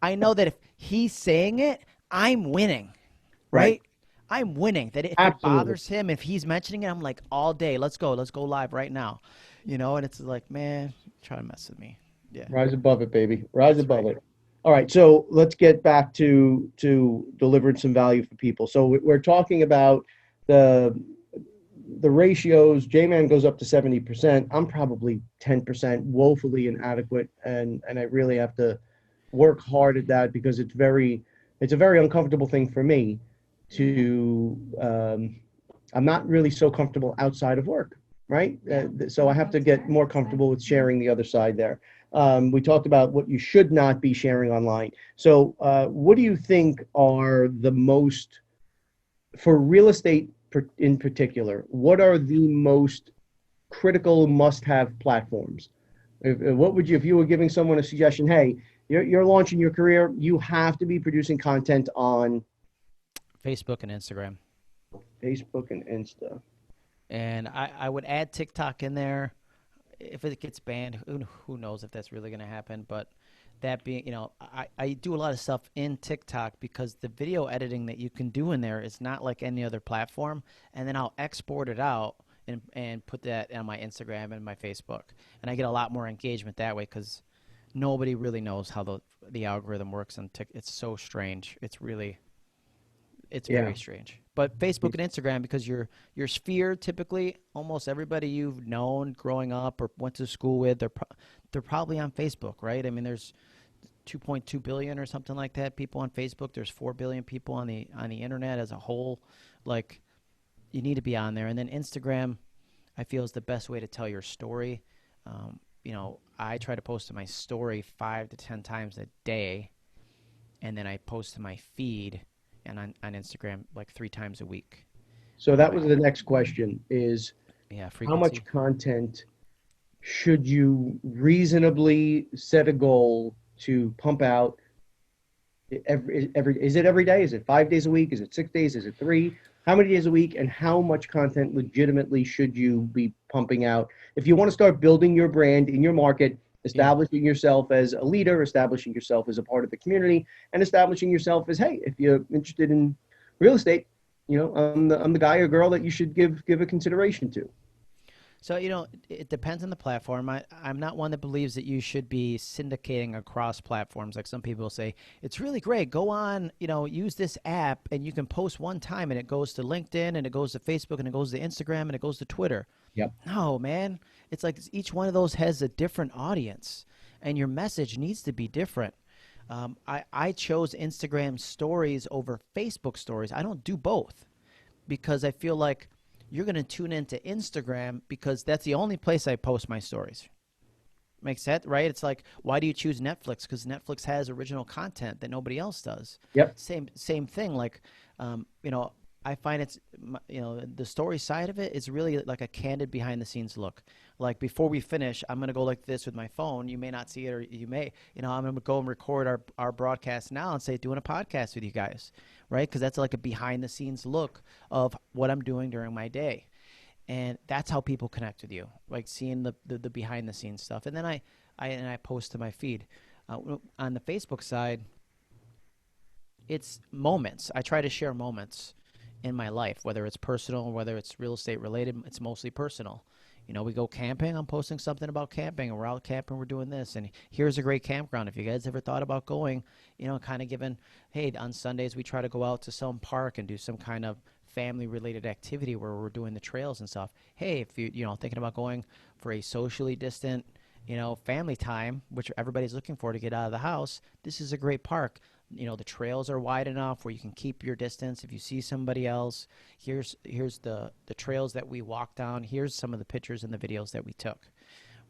I know that if he's saying it, I'm winning. Right. I'm winning. That if it bothers him, if he's mentioning it, I'm like, all day, let's go live right now. And it's like, man, try to mess with me. Yeah. Rise above it, baby. Rise above it. All right. So let's get back to delivering some value for people. So we're talking about the ratios. JMan goes up to 70%. I'm probably 10%, woefully inadequate. And I really have to work hard at that, because it's a very uncomfortable thing for me to, I'm not really so comfortable outside of work. Right. So I have to get more comfortable with sharing the other side there. We talked about what you should not be sharing online. So what do you think are the most, for real estate in particular, what are the most critical must-have platforms What would you, if you were giving someone a suggestion? Hey, you're launching your career. You have to be producing content on Facebook and Instagram. Facebook and Insta. And I would add TikTok in there. If it gets banned, who knows if that's really going to happen. But that being, I do a lot of stuff in TikTok because the video editing that you can do in there is not like any other platform. And then I'll export it out and put that on my Instagram and my Facebook. And I get a lot more engagement that way because nobody really knows how the algorithm works on TikTok. It's so strange. It's very strange. But Facebook and Instagram, because your sphere, typically almost everybody you've known growing up or went to school with, they're probably on Facebook, right? I mean, there's 2.2 billion or something like that people on Facebook. There's 4 billion people on the internet as a whole. Like, you need to be on there. And then Instagram, I feel, is the best way to tell your story. I try to post to my story 5 to 10 times a day, and then I post to my feed and on Instagram like 3 times a week. So that was the next question is, frequency. How much content should you reasonably set a goal to pump out is it every day? Is it 5 days a week? Is it 6 days? Is it 3? How many days a week? And how much content legitimately should you be pumping out? If you want to start building your brand in your market, establishing yourself as a leader, establishing yourself as a part of the community, and establishing yourself as, hey, if you're interested in real estate, I'm the guy or girl that you should give a consideration to. So, it depends on the platform. I'm not one that believes that you should be syndicating across platforms. Like some people say, it's really great. Go on, use this app and you can post one time and it goes to LinkedIn and it goes to Facebook and it goes to Instagram and it goes to Twitter. Yep. No, man. It's like each one of those has a different audience and your message needs to be different. I chose Instagram stories over Facebook stories. I don't do both because I feel like you're going to tune into Instagram because that's the only place I post my stories. Makes sense, right? It's like, why do you choose Netflix? Because Netflix has original content that nobody else does. Yep. Same thing. Like, I find it's, the story side of it is really like a candid behind the scenes look. Like before we finish, I'm going to go like this with my phone. You may not see it or you may, I'm going to go and record our broadcast now and say, doing a podcast with you guys, right? Because that's like a behind the scenes look of what I'm doing during my day. And that's how people connect with you, like seeing the behind the scenes stuff. And then I post to my feed. On the Facebook side, it's moments. I try to share moments in my life, whether it's personal or whether it's real estate related. It's mostly personal. We go camping, I'm posting something about camping, and we're out camping, we're doing this, and here's a great campground. If you guys ever thought about going, kind of giving, hey, on Sundays we try to go out to some park and do some kind of family-related activity where we're doing the trails and stuff. Hey, if you're thinking about going for a socially distant, family time, which everybody's looking for to get out of the house, this is a great park. The trails are wide enough where you can keep your distance. If you see somebody else, here's the trails that we walked down. Here's some of the pictures and the videos that we took,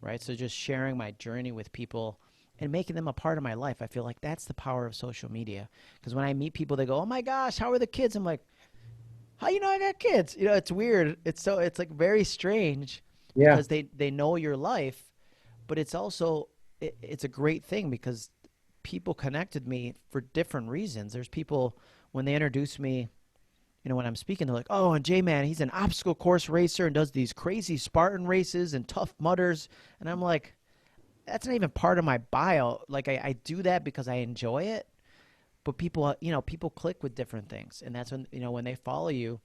right? So just sharing my journey with people and making them a part of my life. I feel like that's the power of social media. Because when I meet people, they go, oh my gosh, how are the kids? I'm like, how you know I got kids? It's weird. It's like very strange because they know your life, but it's also, it's a great thing because people connected me for different reasons. There's people, when they introduce me, when I'm speaking, they're like, oh, and JMan, he's an obstacle course racer and does these crazy Spartan races and tough mudders. And I'm like, that's not even part of my bio. Like I do that because I enjoy it. But people, people click with different things. And that's when, when they follow you,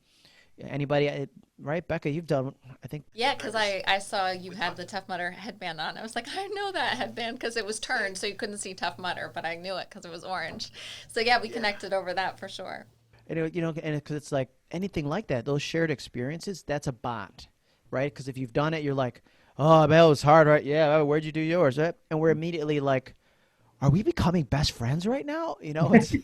anybody, right? Becca, you've done, I think. Yeah, because I saw you had the Tough Mudder headband on. I was like, I know that headband because it was turned so you couldn't see Tough Mudder, but I knew it because it was orange. So yeah, we connected over that for sure. And, and because it's like anything like that, those shared experiences, that's a bond, right? Because if you've done it, you're like, oh, that was hard, right? Yeah, where'd you do yours? Right? And we're immediately like, are we becoming best friends right now? It's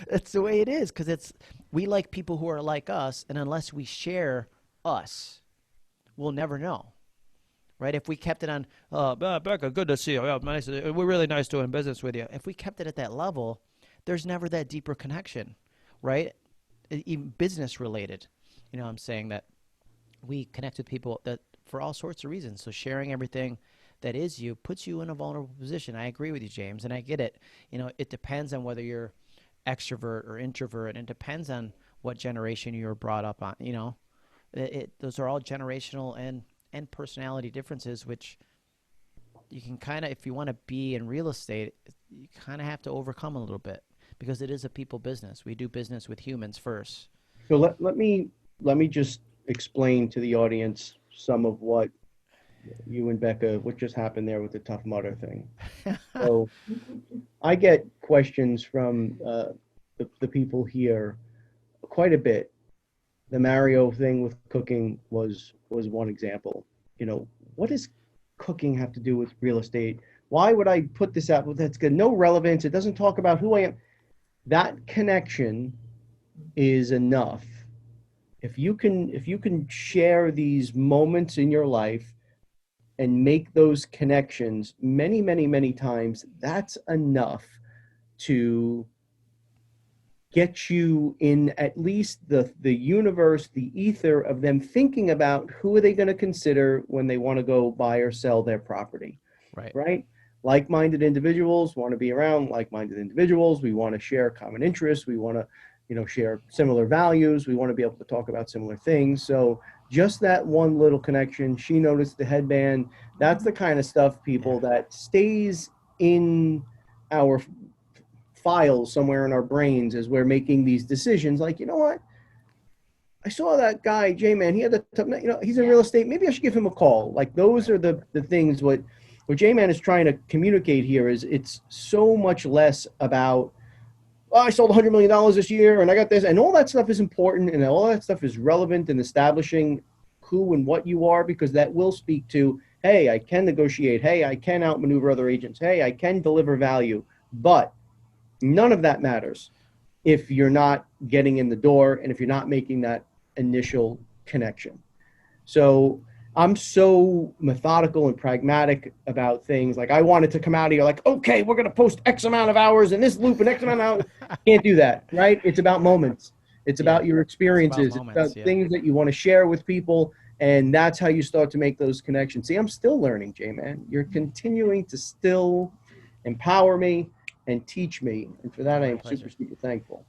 it's the way it is because we like people who are like us, and unless we share us, we'll never know, right? If we kept it on, Becca, good to see you. Yeah, nice. We're really nice doing business with you. If we kept it at that level, there's never that deeper connection, right? Even business related. I'm saying that we connect with people that for all sorts of reasons. So sharing everything that is you puts you in a vulnerable position. I agree with you, James, and I get it. It depends on whether you're extrovert or introvert, and it depends on what generation you were brought up on. Those are all generational and personality differences, which you can kind of, if you want to be in real estate, you kind of have to overcome a little bit, because it is a people business. We do business with humans first. So let me just explain to the audience some of what you and Becca, what just happened there with the Tough Mudder thing. So I get questions from the people here quite a bit. The Mario thing with cooking was one example. What does cooking have to do with real estate? Why would I put this out? That's got no relevance. It doesn't talk about who I am. That connection is enough. If you can share these moments in your life and make those connections many, many, many times, that's enough to get you in at least the universe, the ether of them thinking about who are they going to consider when they want to go buy or sell their property. Right? Like-minded individuals want to be around like-minded individuals. We want to share common interests. We want to, share similar values. We want to be able to talk about similar things. So just that one little connection. She noticed the headband. That's the kind of stuff, people, that stays in our files somewhere in our brains as we're making these decisions. Like, you know what? I saw that guy, JMan. He had he's in real estate. Maybe I should give him a call. Like, those are the things. What JMan is trying to communicate here is it's so much less about, I sold $100 million this year and I got this, and all that stuff is important and all that stuff is relevant in establishing who and what you are, because that will speak to, hey, I can negotiate. Hey, I can outmaneuver other agents. Hey, I can deliver value. But none of that matters if you're not getting in the door and if you're not making that initial connection. So I'm so methodical and pragmatic about things. Like, I wanted to come out here like, okay, we're going to post X amount of hours in this loop and X amount of hours. Can't do that, right? It's about moments. It's about your experiences. It's about things that you want to share with people. And that's how you start to make those connections. See, I'm still learning, JMan. You're continuing to still empower me and teach me. And for that, I am super, super thankful.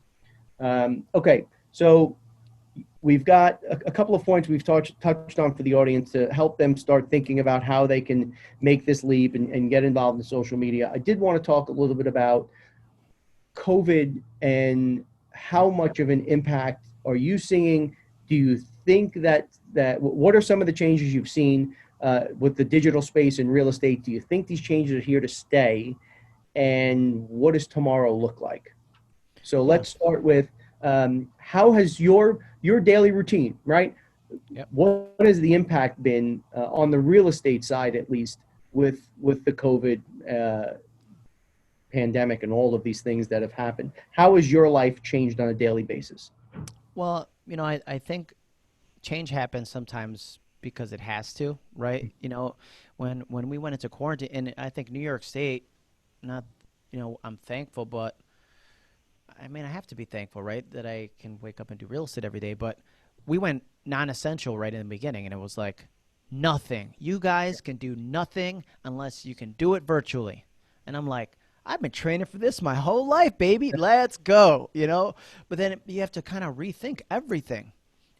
Okay, so we've got a couple of points we've touched on for the audience to help them start thinking about how they can make this leap and get involved in social media. I did want to talk a little bit about COVID and how much of an impact are you seeing? Do you think that what are some of the changes you've seen with the digital space in real estate? Do you think these changes are here to stay? And what does tomorrow look like? So let's start with how has your daily routine, right? Yep. What has the impact been on the real estate side, at least with the COVID pandemic and all of these things that have happened? How has your life changed on a daily basis? Well, I think change happens sometimes because it has to, right? When we went into quarantine, and I think New York State, not, I'm thankful, but I mean, I have to be thankful, right, that I can wake up and do real estate every day. But we went non-essential right in the beginning, and it was like, nothing. You guys can do nothing unless you can do it virtually. And I'm like, I've been training for this my whole life, baby. Let's go, But then you have to kind of rethink everything.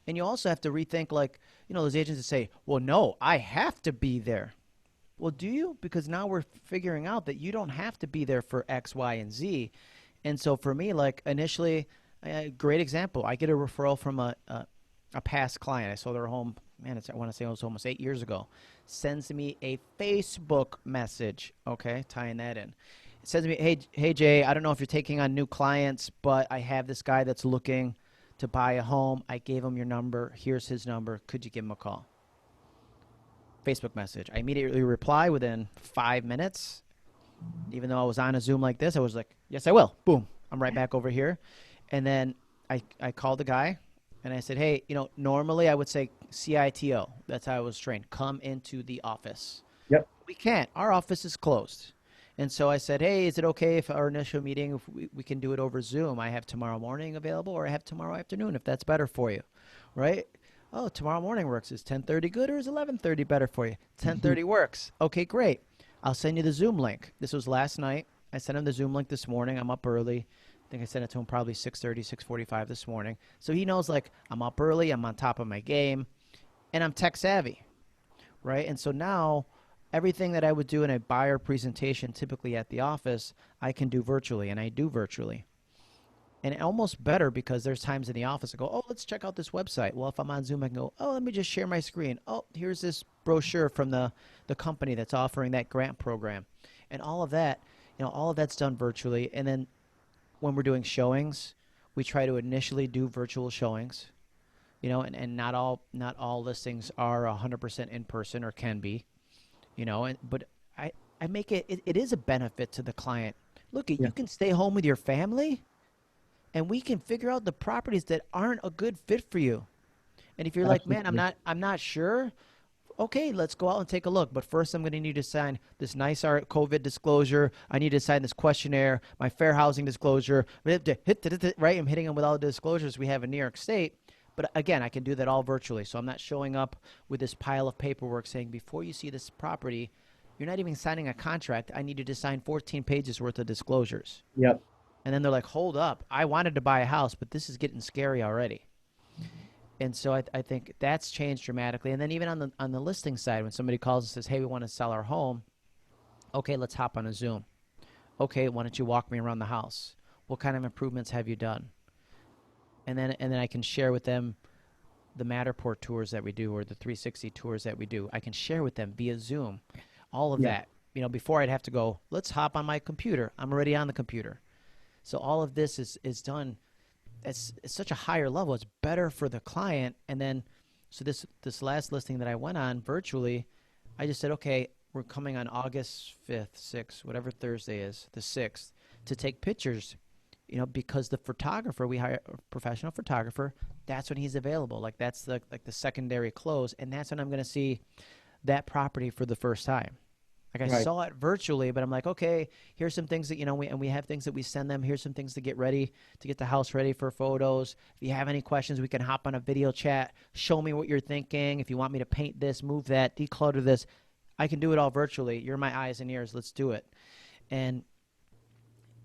And you also have to rethink, like, those agents that say, well, no, I have to be there. Well, do you? Because now we're figuring out that you don't have to be there for X, Y, and Z. And so for me, like, initially, a great example, I get a referral from a past client. I sold their home, I want to say it was almost 8 years ago. Sends me a Facebook message, okay, tying that in. It says to me, hey, Jay, I don't know if you're taking on new clients, but I have this guy that's looking to buy a home. I gave him your number. Here's his number. Could you give him a call? Facebook message. I immediately reply within 5 minutes. Even though I was on a Zoom like this, I was like, yes, I will. Boom. I'm right back over here. And then I called the guy and I said, hey, normally I would say CITO. That's how I was trained. Come into the office. Yep. We can't. Our office is closed. And so I said, hey, is it okay if our initial meeting, if we can do it over Zoom? I have tomorrow morning available, or I have tomorrow afternoon, if that's better for you, right? Oh, tomorrow morning works. Is 10:30 good or is 11:30 better for you? 10:30 works. Okay, great. I'll send you the Zoom link. This was last night. I sent him the Zoom link this morning. I'm up early. I think I sent it to him probably 6:30, 6:45 this morning. So he knows, like, I'm up early, I'm on top of my game, and I'm tech savvy, right? And so now everything that I would do in a buyer presentation, typically at the office, I can do virtually, and I do virtually. And almost better because there's times in the office I go, oh, let's check out this website. Well, if I'm on Zoom, I can go, oh, let me just share my screen. Oh, here's this brochure from the company that's offering that grant program. And all of that, all of that's done virtually. And then when we're doing showings, we try to initially do virtual showings, and not all listings are 100% in person or can be, but I make it is a benefit to the client. Look, you can stay home with your family, and we can figure out the properties that aren't a good fit for you. And if you're Absolutely. like, man, I'm not sure. Okay, let's go out and take a look. But first, I'm going to need to sign this nice COVID disclosure. I need to sign this questionnaire, my fair housing disclosure. Right, I'm hitting them with all the disclosures we have in New York State. But again, I can do that all virtually. So I'm not showing up with this pile of paperwork saying, before you see this property, you're not even signing a contract. I need you to sign 14 pages worth of disclosures. Yep. And then they're like, hold up, I wanted to buy a house, but this is getting scary already. And so I think that's changed dramatically. And then even on the listing side, when somebody calls and says, hey, we want to sell our home, okay, let's hop on a Zoom. Okay, why don't you walk me around the house? What kind of improvements have you done? And then I can share with them the Matterport tours that we do, or the 360 tours that we do. I can share with them via Zoom, all of that. Before I'd have to go, let's hop on my computer. I'm already on the computer. So all of this is done at such a higher level. It's better for the client. And then, so this last listing that I went on virtually, I just said, okay, we're coming on August 5th, 6th, whatever Thursday is, the 6th, to take pictures, because the photographer, we hire a professional photographer, that's when he's available. Like, that's the secondary close. And that's when I'm going to see that property for the first time. Like, I saw it virtually, but I'm like, okay, here's some things that, we have things that we send them. Here's some things to get ready, to get the house ready for photos. If you have any questions, we can hop on a video chat. Show me what you're thinking. If you want me to paint this, move that, declutter this, I can do it all virtually. You're my eyes and ears. Let's do it. And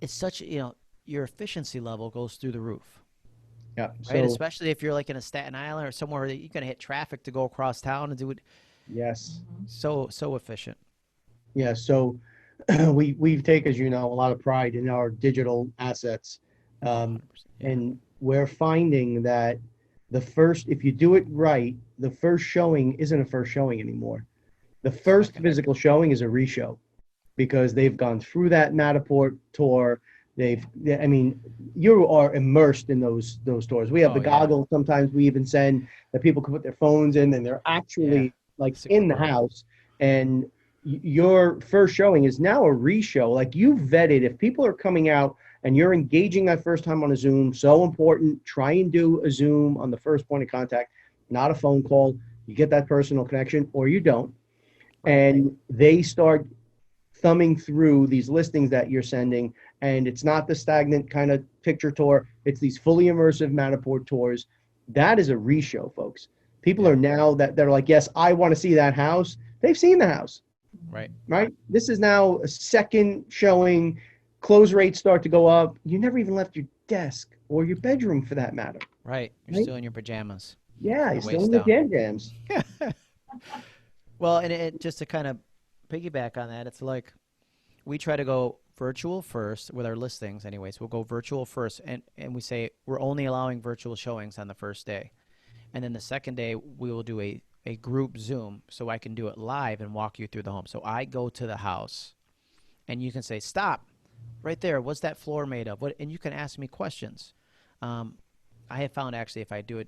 it's such, your efficiency level goes through the roof. Yeah. Right? Especially if you're like in a Staten Island or somewhere that you're going to hit traffic to go across town and do it. Yes. So efficient. Yeah. So we take, as you know, a lot of pride in our digital assets. And we're finding that if you do it right, the first showing isn't a first showing anymore. The first physical showing is a re-show, because they've gone through that Matterport tour. You are immersed in those tours. We have the goggles. Sometimes we even send that people can put their phones in, and they're actually in the house. And your first showing is now a re-show. Like, you vetted, if people are coming out and you're engaging that first time on a Zoom, so important, try and do a Zoom on the first point of contact, not a phone call. You get that personal connection, or you don't. And they start thumbing through these listings that you're sending, and it's not the stagnant kind of picture tour. It's these fully immersive Matterport tours. That is a re-show, folks. People are now they're like, yes, I want to see that house. They've seen the house. Right. This is now a second showing. Close rates start to go up. You never even left your desk or your bedroom, for that matter. Right. You're still in your pajamas. Yeah, you're still in the jams. Well, and it just to kind of piggyback on that, it's like we try to go virtual first with our listings anyways. We'll go virtual first, and we say we're only allowing virtual showings on the first day. And then the second day, we will do a group Zoom, so I can do it live and walk you through the home. So I go to the house, and you can say, stop, right there. What's that floor made of? And you can ask me questions. I have found, actually, if I do it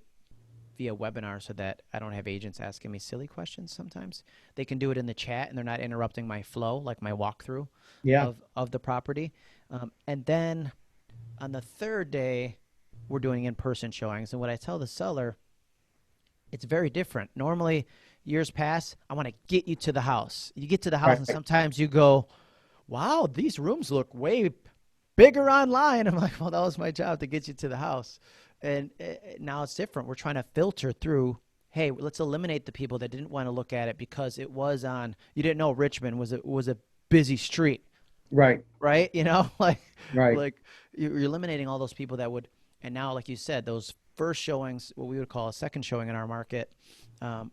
via webinar, so that I don't have agents asking me silly questions sometimes, they can do it in the chat, and they're not interrupting my flow, like my walkthrough of the property. And then on the third day, we're doing in-person showings. And what I tell the seller, it's very different. Normally, years past, I want to get you to the house. You get to the house, and sometimes you go, wow, these rooms look way bigger online. I'm like, well, that was my job, to get you to the house. And now it's different. We're trying to filter through hey, let's eliminate the people that didn't want to look at it because it was on, you didn't know Richmond was a busy street, Right. right? Right. Like you're eliminating all those people that would, and now, like you said, those first showings, what we would call a second showing in our market, um,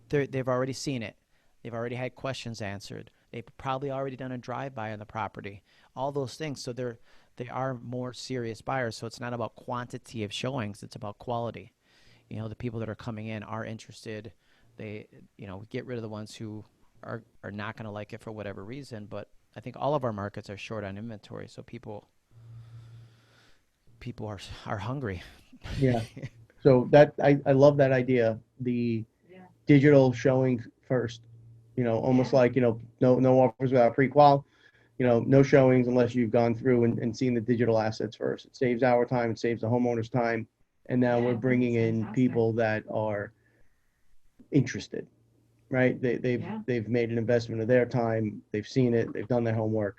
they've already seen it. They've already had questions answered. They've probably already done a drive-by on the property, all those things. So they are more serious buyers. So it's not about quantity of showings. It's about quality. The people that are coming in are interested. They, we get rid of the ones who are not going to like it for whatever reason. But I think all of our markets are short on inventory. So people are hungry. Yeah. So that I love that idea. The digital showing first, almost like, no offers without pre-qual, no showings unless you've gone through and seen the digital assets first. It saves our time, it saves the homeowner's time. And now we're bringing in people that are interested, right? They've made an investment of their time. They've seen it. They've done their homework.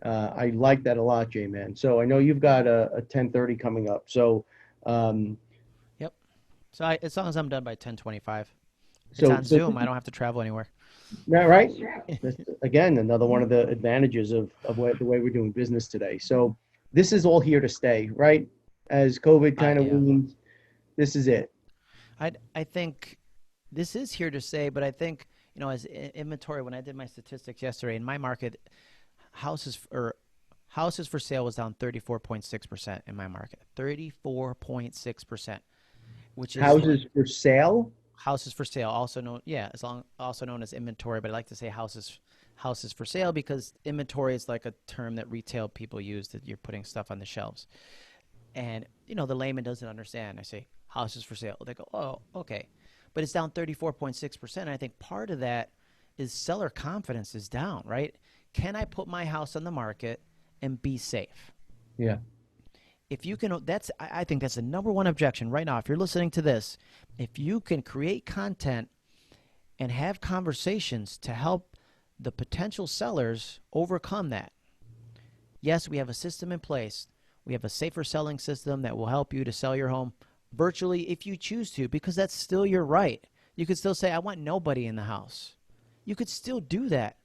I like that a lot, JMan. So I know you've got a 10:30 coming up. So, Yep. So as long as I'm done by 10:25, it's so on Zoom. I don't have to travel anywhere. yeah, right. That's, again, another one of the advantages of the way we're doing business today. So this is all here to stay, right? As COVID kind of Yeah. wanes, this is it. I think this is here to stay, but I think, as inventory, when I did my statistics yesterday in my market, houses for sale was down 34.6% in my market. 34.6%, which is Houses for sale. houses for sale, also known, also known as inventory, but I like to say houses for sale because inventory is like a term that retail people use, that you're putting stuff on the shelves. And, the layman doesn't understand. I say houses for sale. They go, oh, okay. But it's down 34.6%. I think part of that is seller confidence is down, right? Can I put my house on the market and be safe? Yeah. If you can, I think that's the number one objection right now. If you're listening to this, if you can create content and have conversations to help the potential sellers overcome that. Yes, we have a system in place. We have a safer selling system that will help you to sell your home virtually if you choose to, because that's still your right. You could still say, I want nobody in the house. You could still do that.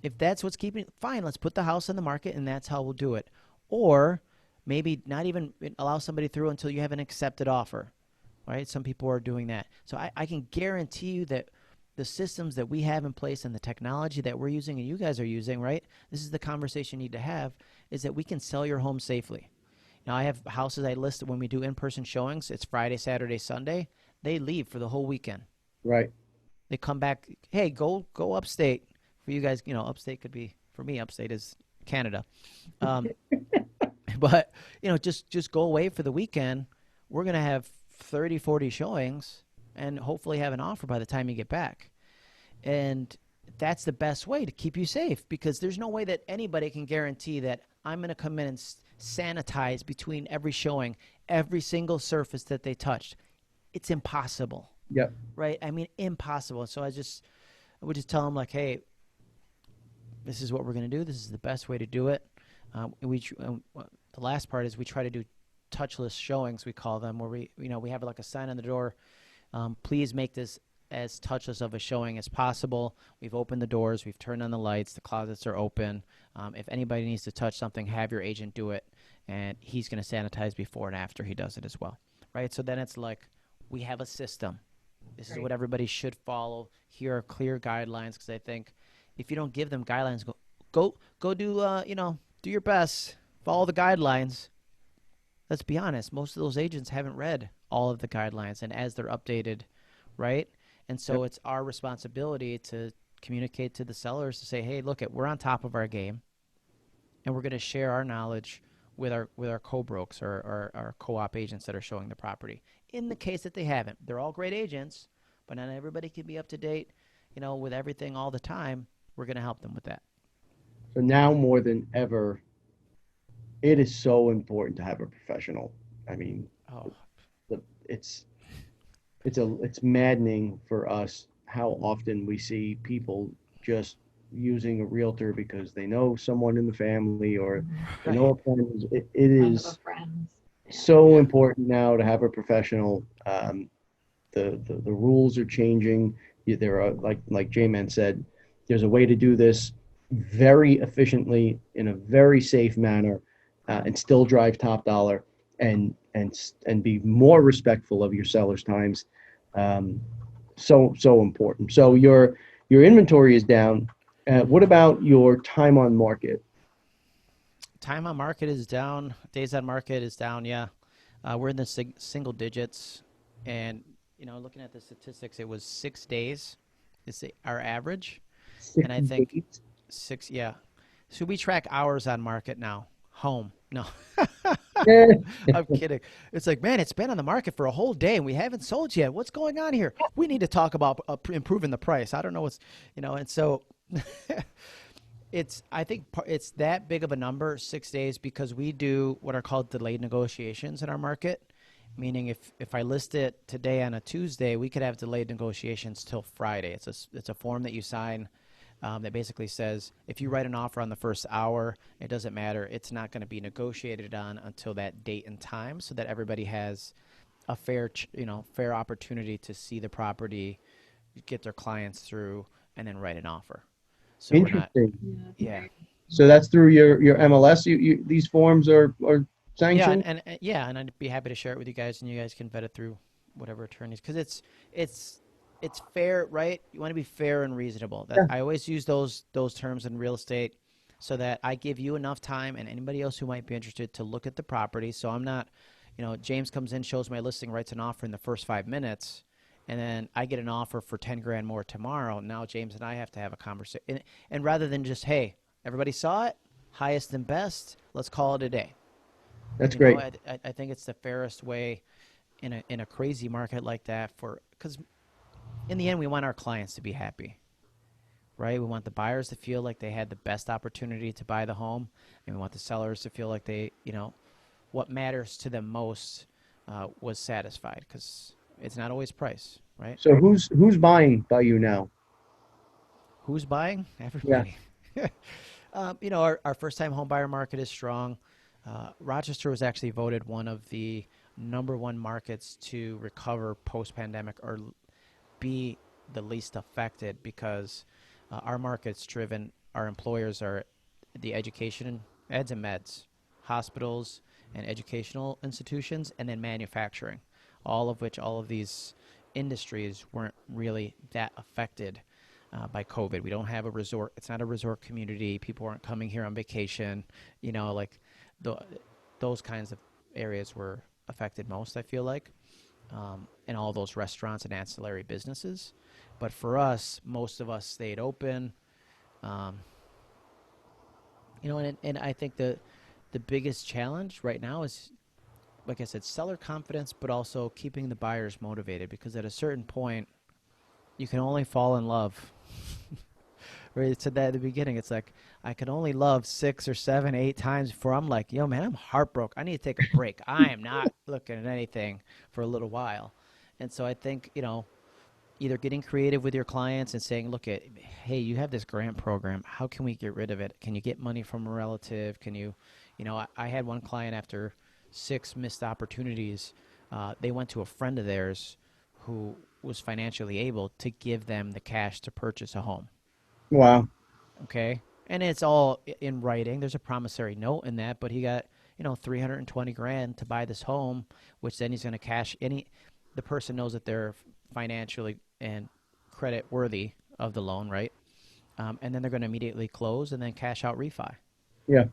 If that's what's keeping it, fine, let's put the house on the market and that's how we'll do it. Or maybe not even allow somebody through until you have an accepted offer, right? Some people are doing that. So I can guarantee you that the systems that we have in place and the technology that we're using and you guys are using, right? This is the conversation you need to have, is that we can sell your home safely. Now, I have houses I list when we do in-person showings. It's Friday, Saturday, Sunday. They leave for the whole weekend. Right. They come back, hey, go upstate. For you guys, upstate could be, for me, upstate is Canada. But, just go away for the weekend. We're going to have 30, 40 showings and hopefully have an offer by the time you get back. And that's the best way to keep you safe, because there's no way that anybody can guarantee that I'm going to come in and sanitize between every showing, every single surface that they touched. It's impossible. Yep. Right? I mean, impossible. So I would just tell them, like, hey, this is what we're going to do. This is the best way to do it. The last part is we try to do touchless showings, we call them, where we have like a sign on the door. Please make this as touchless of a showing as possible. We've opened the doors. We've turned on the lights. The closets are open. If anybody needs to touch something, have your agent do it. And he's going to sanitize before and after he does it as well. Right? So then it's like we have a system. This is what everybody should follow. Here are clear guidelines, because I think if you don't give them guidelines, go do, do your best. Follow the guidelines. Let's be honest. Most of those agents haven't read all of the guidelines and as they're updated, right? And so it's our responsibility to communicate to the sellers to say, hey, look, we're on top of our game, and we're going to share our knowledge with our co-brokes or our co-op agents that are showing the property. In the case that they haven't, they're all great agents, but not everybody can be up to date, with everything all the time. We're going to help them with that. So now more than ever, it is so important to have a professional. I mean, it's maddening for us how often we see people just using a realtor because they know someone in the family or they know a friend. It is so important now to have a professional. the rules are changing. There are, like JMan said, there's a way to do this very efficiently in a very safe manner, and still drive top dollar and be more respectful of your sellers' times. Um, so important. So your inventory is down. What about your time on market? Time on market is down. Days on market is down. Yeah, we're in the single digits, and looking at the statistics, it was 6 days. Is our average, Six and I think days. six. Yeah, so we track hours on market now. Home. No, I'm kidding. It's like, man, it's been on the market for a whole day and we haven't sold yet. What's going on here? We need to talk about improving the price. I don't know and so I think it's that big of a number, 6 days, because we do what are called delayed negotiations in our market. Meaning, if I list it today on a Tuesday, we could have delayed negotiations till Friday. It's a form that you sign that basically says if you write an offer on the first hour, it doesn't matter. It's not going to be negotiated on until that date and time, so that everybody has a fair opportunity to see the property, get their clients through, and then write an offer. So we're not. Interesting. Yeah. So that's through your MLS. These forms are Yeah, sanctioned. and I'd be happy to share it with you guys, and you guys can vet it through whatever attorneys, because it's fair, right? You want to be fair and reasonable. Yeah. I always use those terms in real estate, so that I give you enough time and anybody else who might be interested to look at the property. So I'm not, James comes in, shows my listing, writes an offer in the first 5 minutes, and then I get an offer for 10 grand more tomorrow. Now James and I have to have a conversation, and rather than just, hey, everybody saw it, highest and best, let's call it a day. That's great. I think it's the fairest way in a crazy market like that, because in the end we want our clients to be happy, right? We want the buyers to feel like they had the best opportunity to buy the home, and we want the sellers to feel like they, what matters to them most was satisfied, because it's not always price, right? So who's buying by you now? Who's buying? Yeah. Everybody. Our first-time home buyer market is strong. Rochester was actually voted one of the #1 markets to recover post-pandemic, or be the least affected, because our market's driven, our employers are the education, eds and meds, hospitals and educational institutions, and then manufacturing, all of these industries weren't really that affected by COVID. We don't have a resort. It's not a resort community. People aren't coming here on vacation. Like those kinds of areas were affected most, I feel like, and all those restaurants and ancillary businesses. But for us, most of us stayed open. And I think the biggest challenge right now is, like I said, seller confidence, but also keeping the buyers motivated, because at a certain point, you can only fall in love. Right? It said that at the beginning. It's like, I can only love 6 or 7, 8 times before I'm like, yo, man, I'm heartbroken. I need to take a break. I am not looking at anything for a little while. And so I think, either getting creative with your clients and saying, look, hey, you have this grant program. How can we get rid of it? Can you get money from a relative? Can you, I had one client, after 6 missed opportunities, they went to a friend of theirs who was financially able to give them the cash to purchase a home. Wow. Okay. And it's all in writing. There's a promissory note in that, but he got, 320 grand to buy this home, which then he's going to cash the person knows that they're financially and credit worthy of the loan, right? And then they're going to immediately close and then cash out refi. Yeah.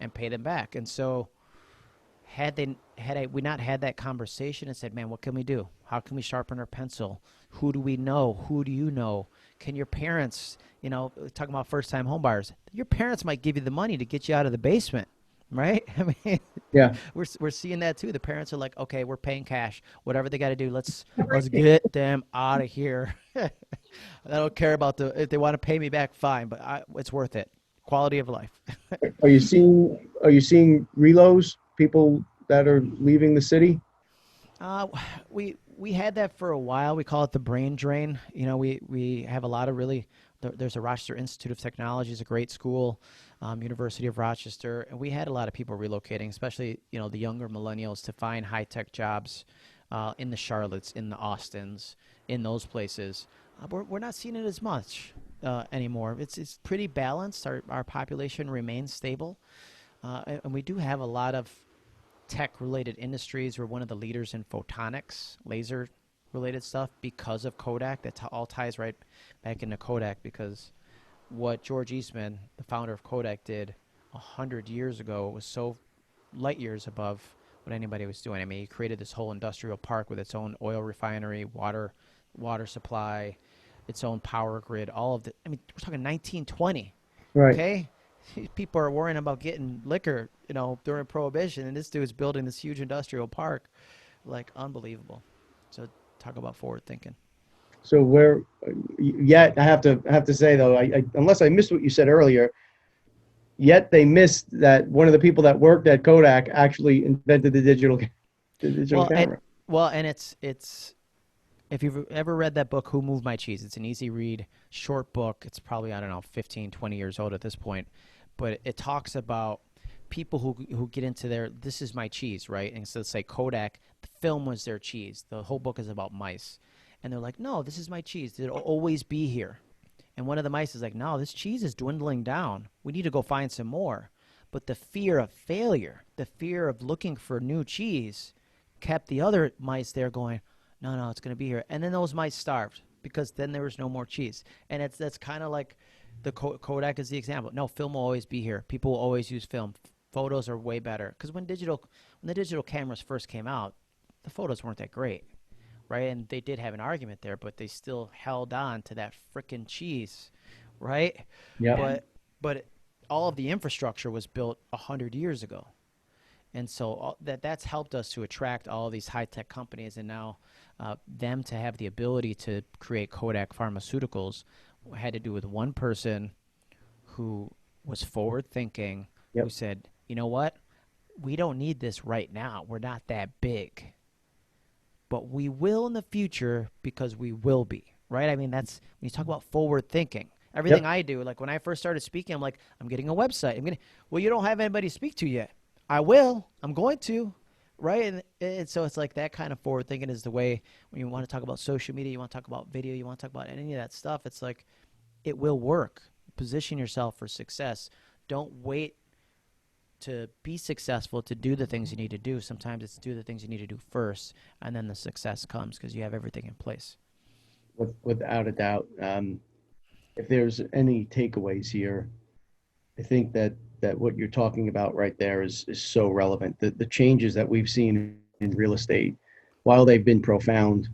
And pay them back. And so had we not had that conversation and said, man, what can we do? How can we sharpen our pencil? Who do we know? Who do you know? Can your parents, talking about first-time home buyers, your parents might give you the money to get you out of the basement, right? I mean, Yeah. we're seeing that too. The parents are like, okay, we're paying cash. Whatever they got to do, let's get them out of here. I don't care about if they want to pay me back, fine, but it's worth it. Quality of life. Are you seeing reloads, people that are leaving the city? We had that for a while. We call it the brain drain. We have a lot of there's a Rochester Institute of Technology, is a great school, University of Rochester, and we had a lot of people relocating, especially, the younger millennials, to find high-tech jobs in the Charlottes, in the Austins, in those places. We're not seeing it as much anymore. It's pretty balanced. Our population remains stable, and we do have a lot of tech-related industries. We're one of the leaders in photonics, laser-related stuff because of Kodak. That all ties right back into Kodak, because what George Eastman, the founder of Kodak, did 100 years ago was so light years above what anybody was doing. I mean, he created this whole industrial park with its own oil refinery, water supply, its own power grid, all of the. I mean, we're talking 1920. Right. Okay, people are worrying about getting liquor, during Prohibition, and this dude's building this huge industrial park, like unbelievable. So talk about forward thinking. So yet I have to say though, unless I missed what you said earlier, yet they missed that one of the people that worked at Kodak actually invented the digital camera. And it's if you've ever read that book, Who Moved My Cheese, it's an easy read, short book. It's probably, I don't know, 15, 20 years old at this point, but it talks about people who get into this is my cheese, right? And so let's say Kodak, the film was their cheese. The whole book is about mice. And they're like, no, this is my cheese. It'll always be here. And one of the mice is like, no, this cheese is dwindling down. We need to go find some more. But the fear of failure, the fear of looking for new cheese, kept the other mice there going, no, it's going to be here. And then those mice starved because then there was no more cheese. And that's kind of like the Kodak is the example. No, film will always be here. People will always use film. Photos are way better. Because when the digital cameras first came out, the photos weren't that great. Right, and they did have an argument there, but they still held on to that frickin' cheese, right? Yeah. But all of the infrastructure was built 100 years ago, and so that's helped us to attract all of these high-tech companies, and now them to have the ability to create Kodak Pharmaceuticals had to do with one person who was forward-thinking, Yep. who said, you know what, we don't need this right now. We're not that big. But we will in the future because we will be, right? I mean, that's when you talk about forward thinking. Everything I do, like when I first started speaking, I'm like, I'm getting a website. Well, you don't have anybody to speak to yet. I will. I'm going to, right? And so it's like that kind of forward thinking is the way when you want to talk about social media, you want to talk about video, you want to talk about any of that stuff. It's like it will work. Position yourself for success. Don't wait to be successful, to do the things you need to do. Sometimes it's do the things you need to do first, and then the success comes because you have everything in place. Without a doubt. If there's any takeaways here, I think that what you're talking about right there is so relevant. The changes that we've seen in real estate, while they've been profound,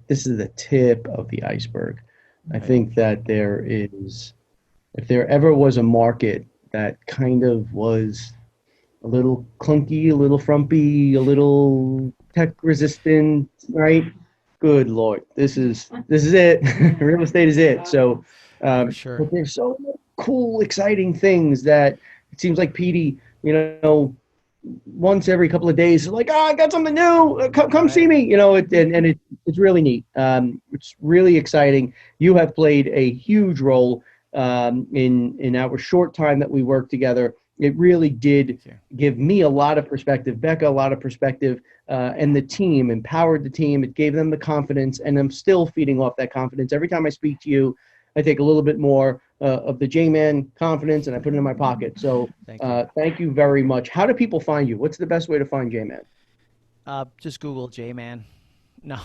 this is the tip of the iceberg. I think that if there ever was a market that kind of was a little clunky, a little frumpy, a little tech resistant, right? Good Lord, this is it. Real estate is it. So, For sure. but there's so many cool, exciting things that it seems like Petey, once every couple of days, like, I got something new. Come see me. It's really neat. It's really exciting. You have played a huge role in our short time that we worked together. It really did give me a lot of perspective, Becca a lot of perspective, and the team empowered the team. It gave them the confidence, and I'm still feeding off that confidence. Every time I speak to you, I take a little bit more of the JMan confidence, and I put it in my pocket. So thank you very much. How do people find you? What's the best way to find JMan? Just Google JMan. No.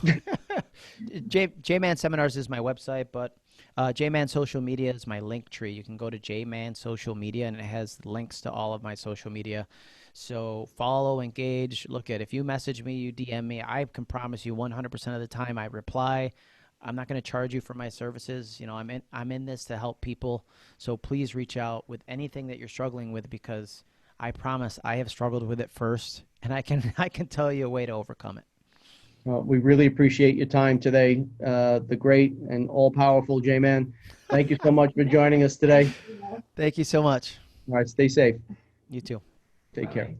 JMan Seminars is my website, but JMan Social Media is my link tree. You can go to JMan Social Media, and it has links to all of my social media. So follow, engage, look at. If you message me, you DM me, I can promise you 100% of the time I reply. I'm not going to charge you for my services. I'm in this to help people. So please reach out with anything that you're struggling with, because I promise I have struggled with it first, and I can tell you a way to overcome it. Well, we really appreciate your time today, the great and all-powerful JMan. Thank you so much for joining us today. Thank you so much. All right, stay safe. You too. Take care.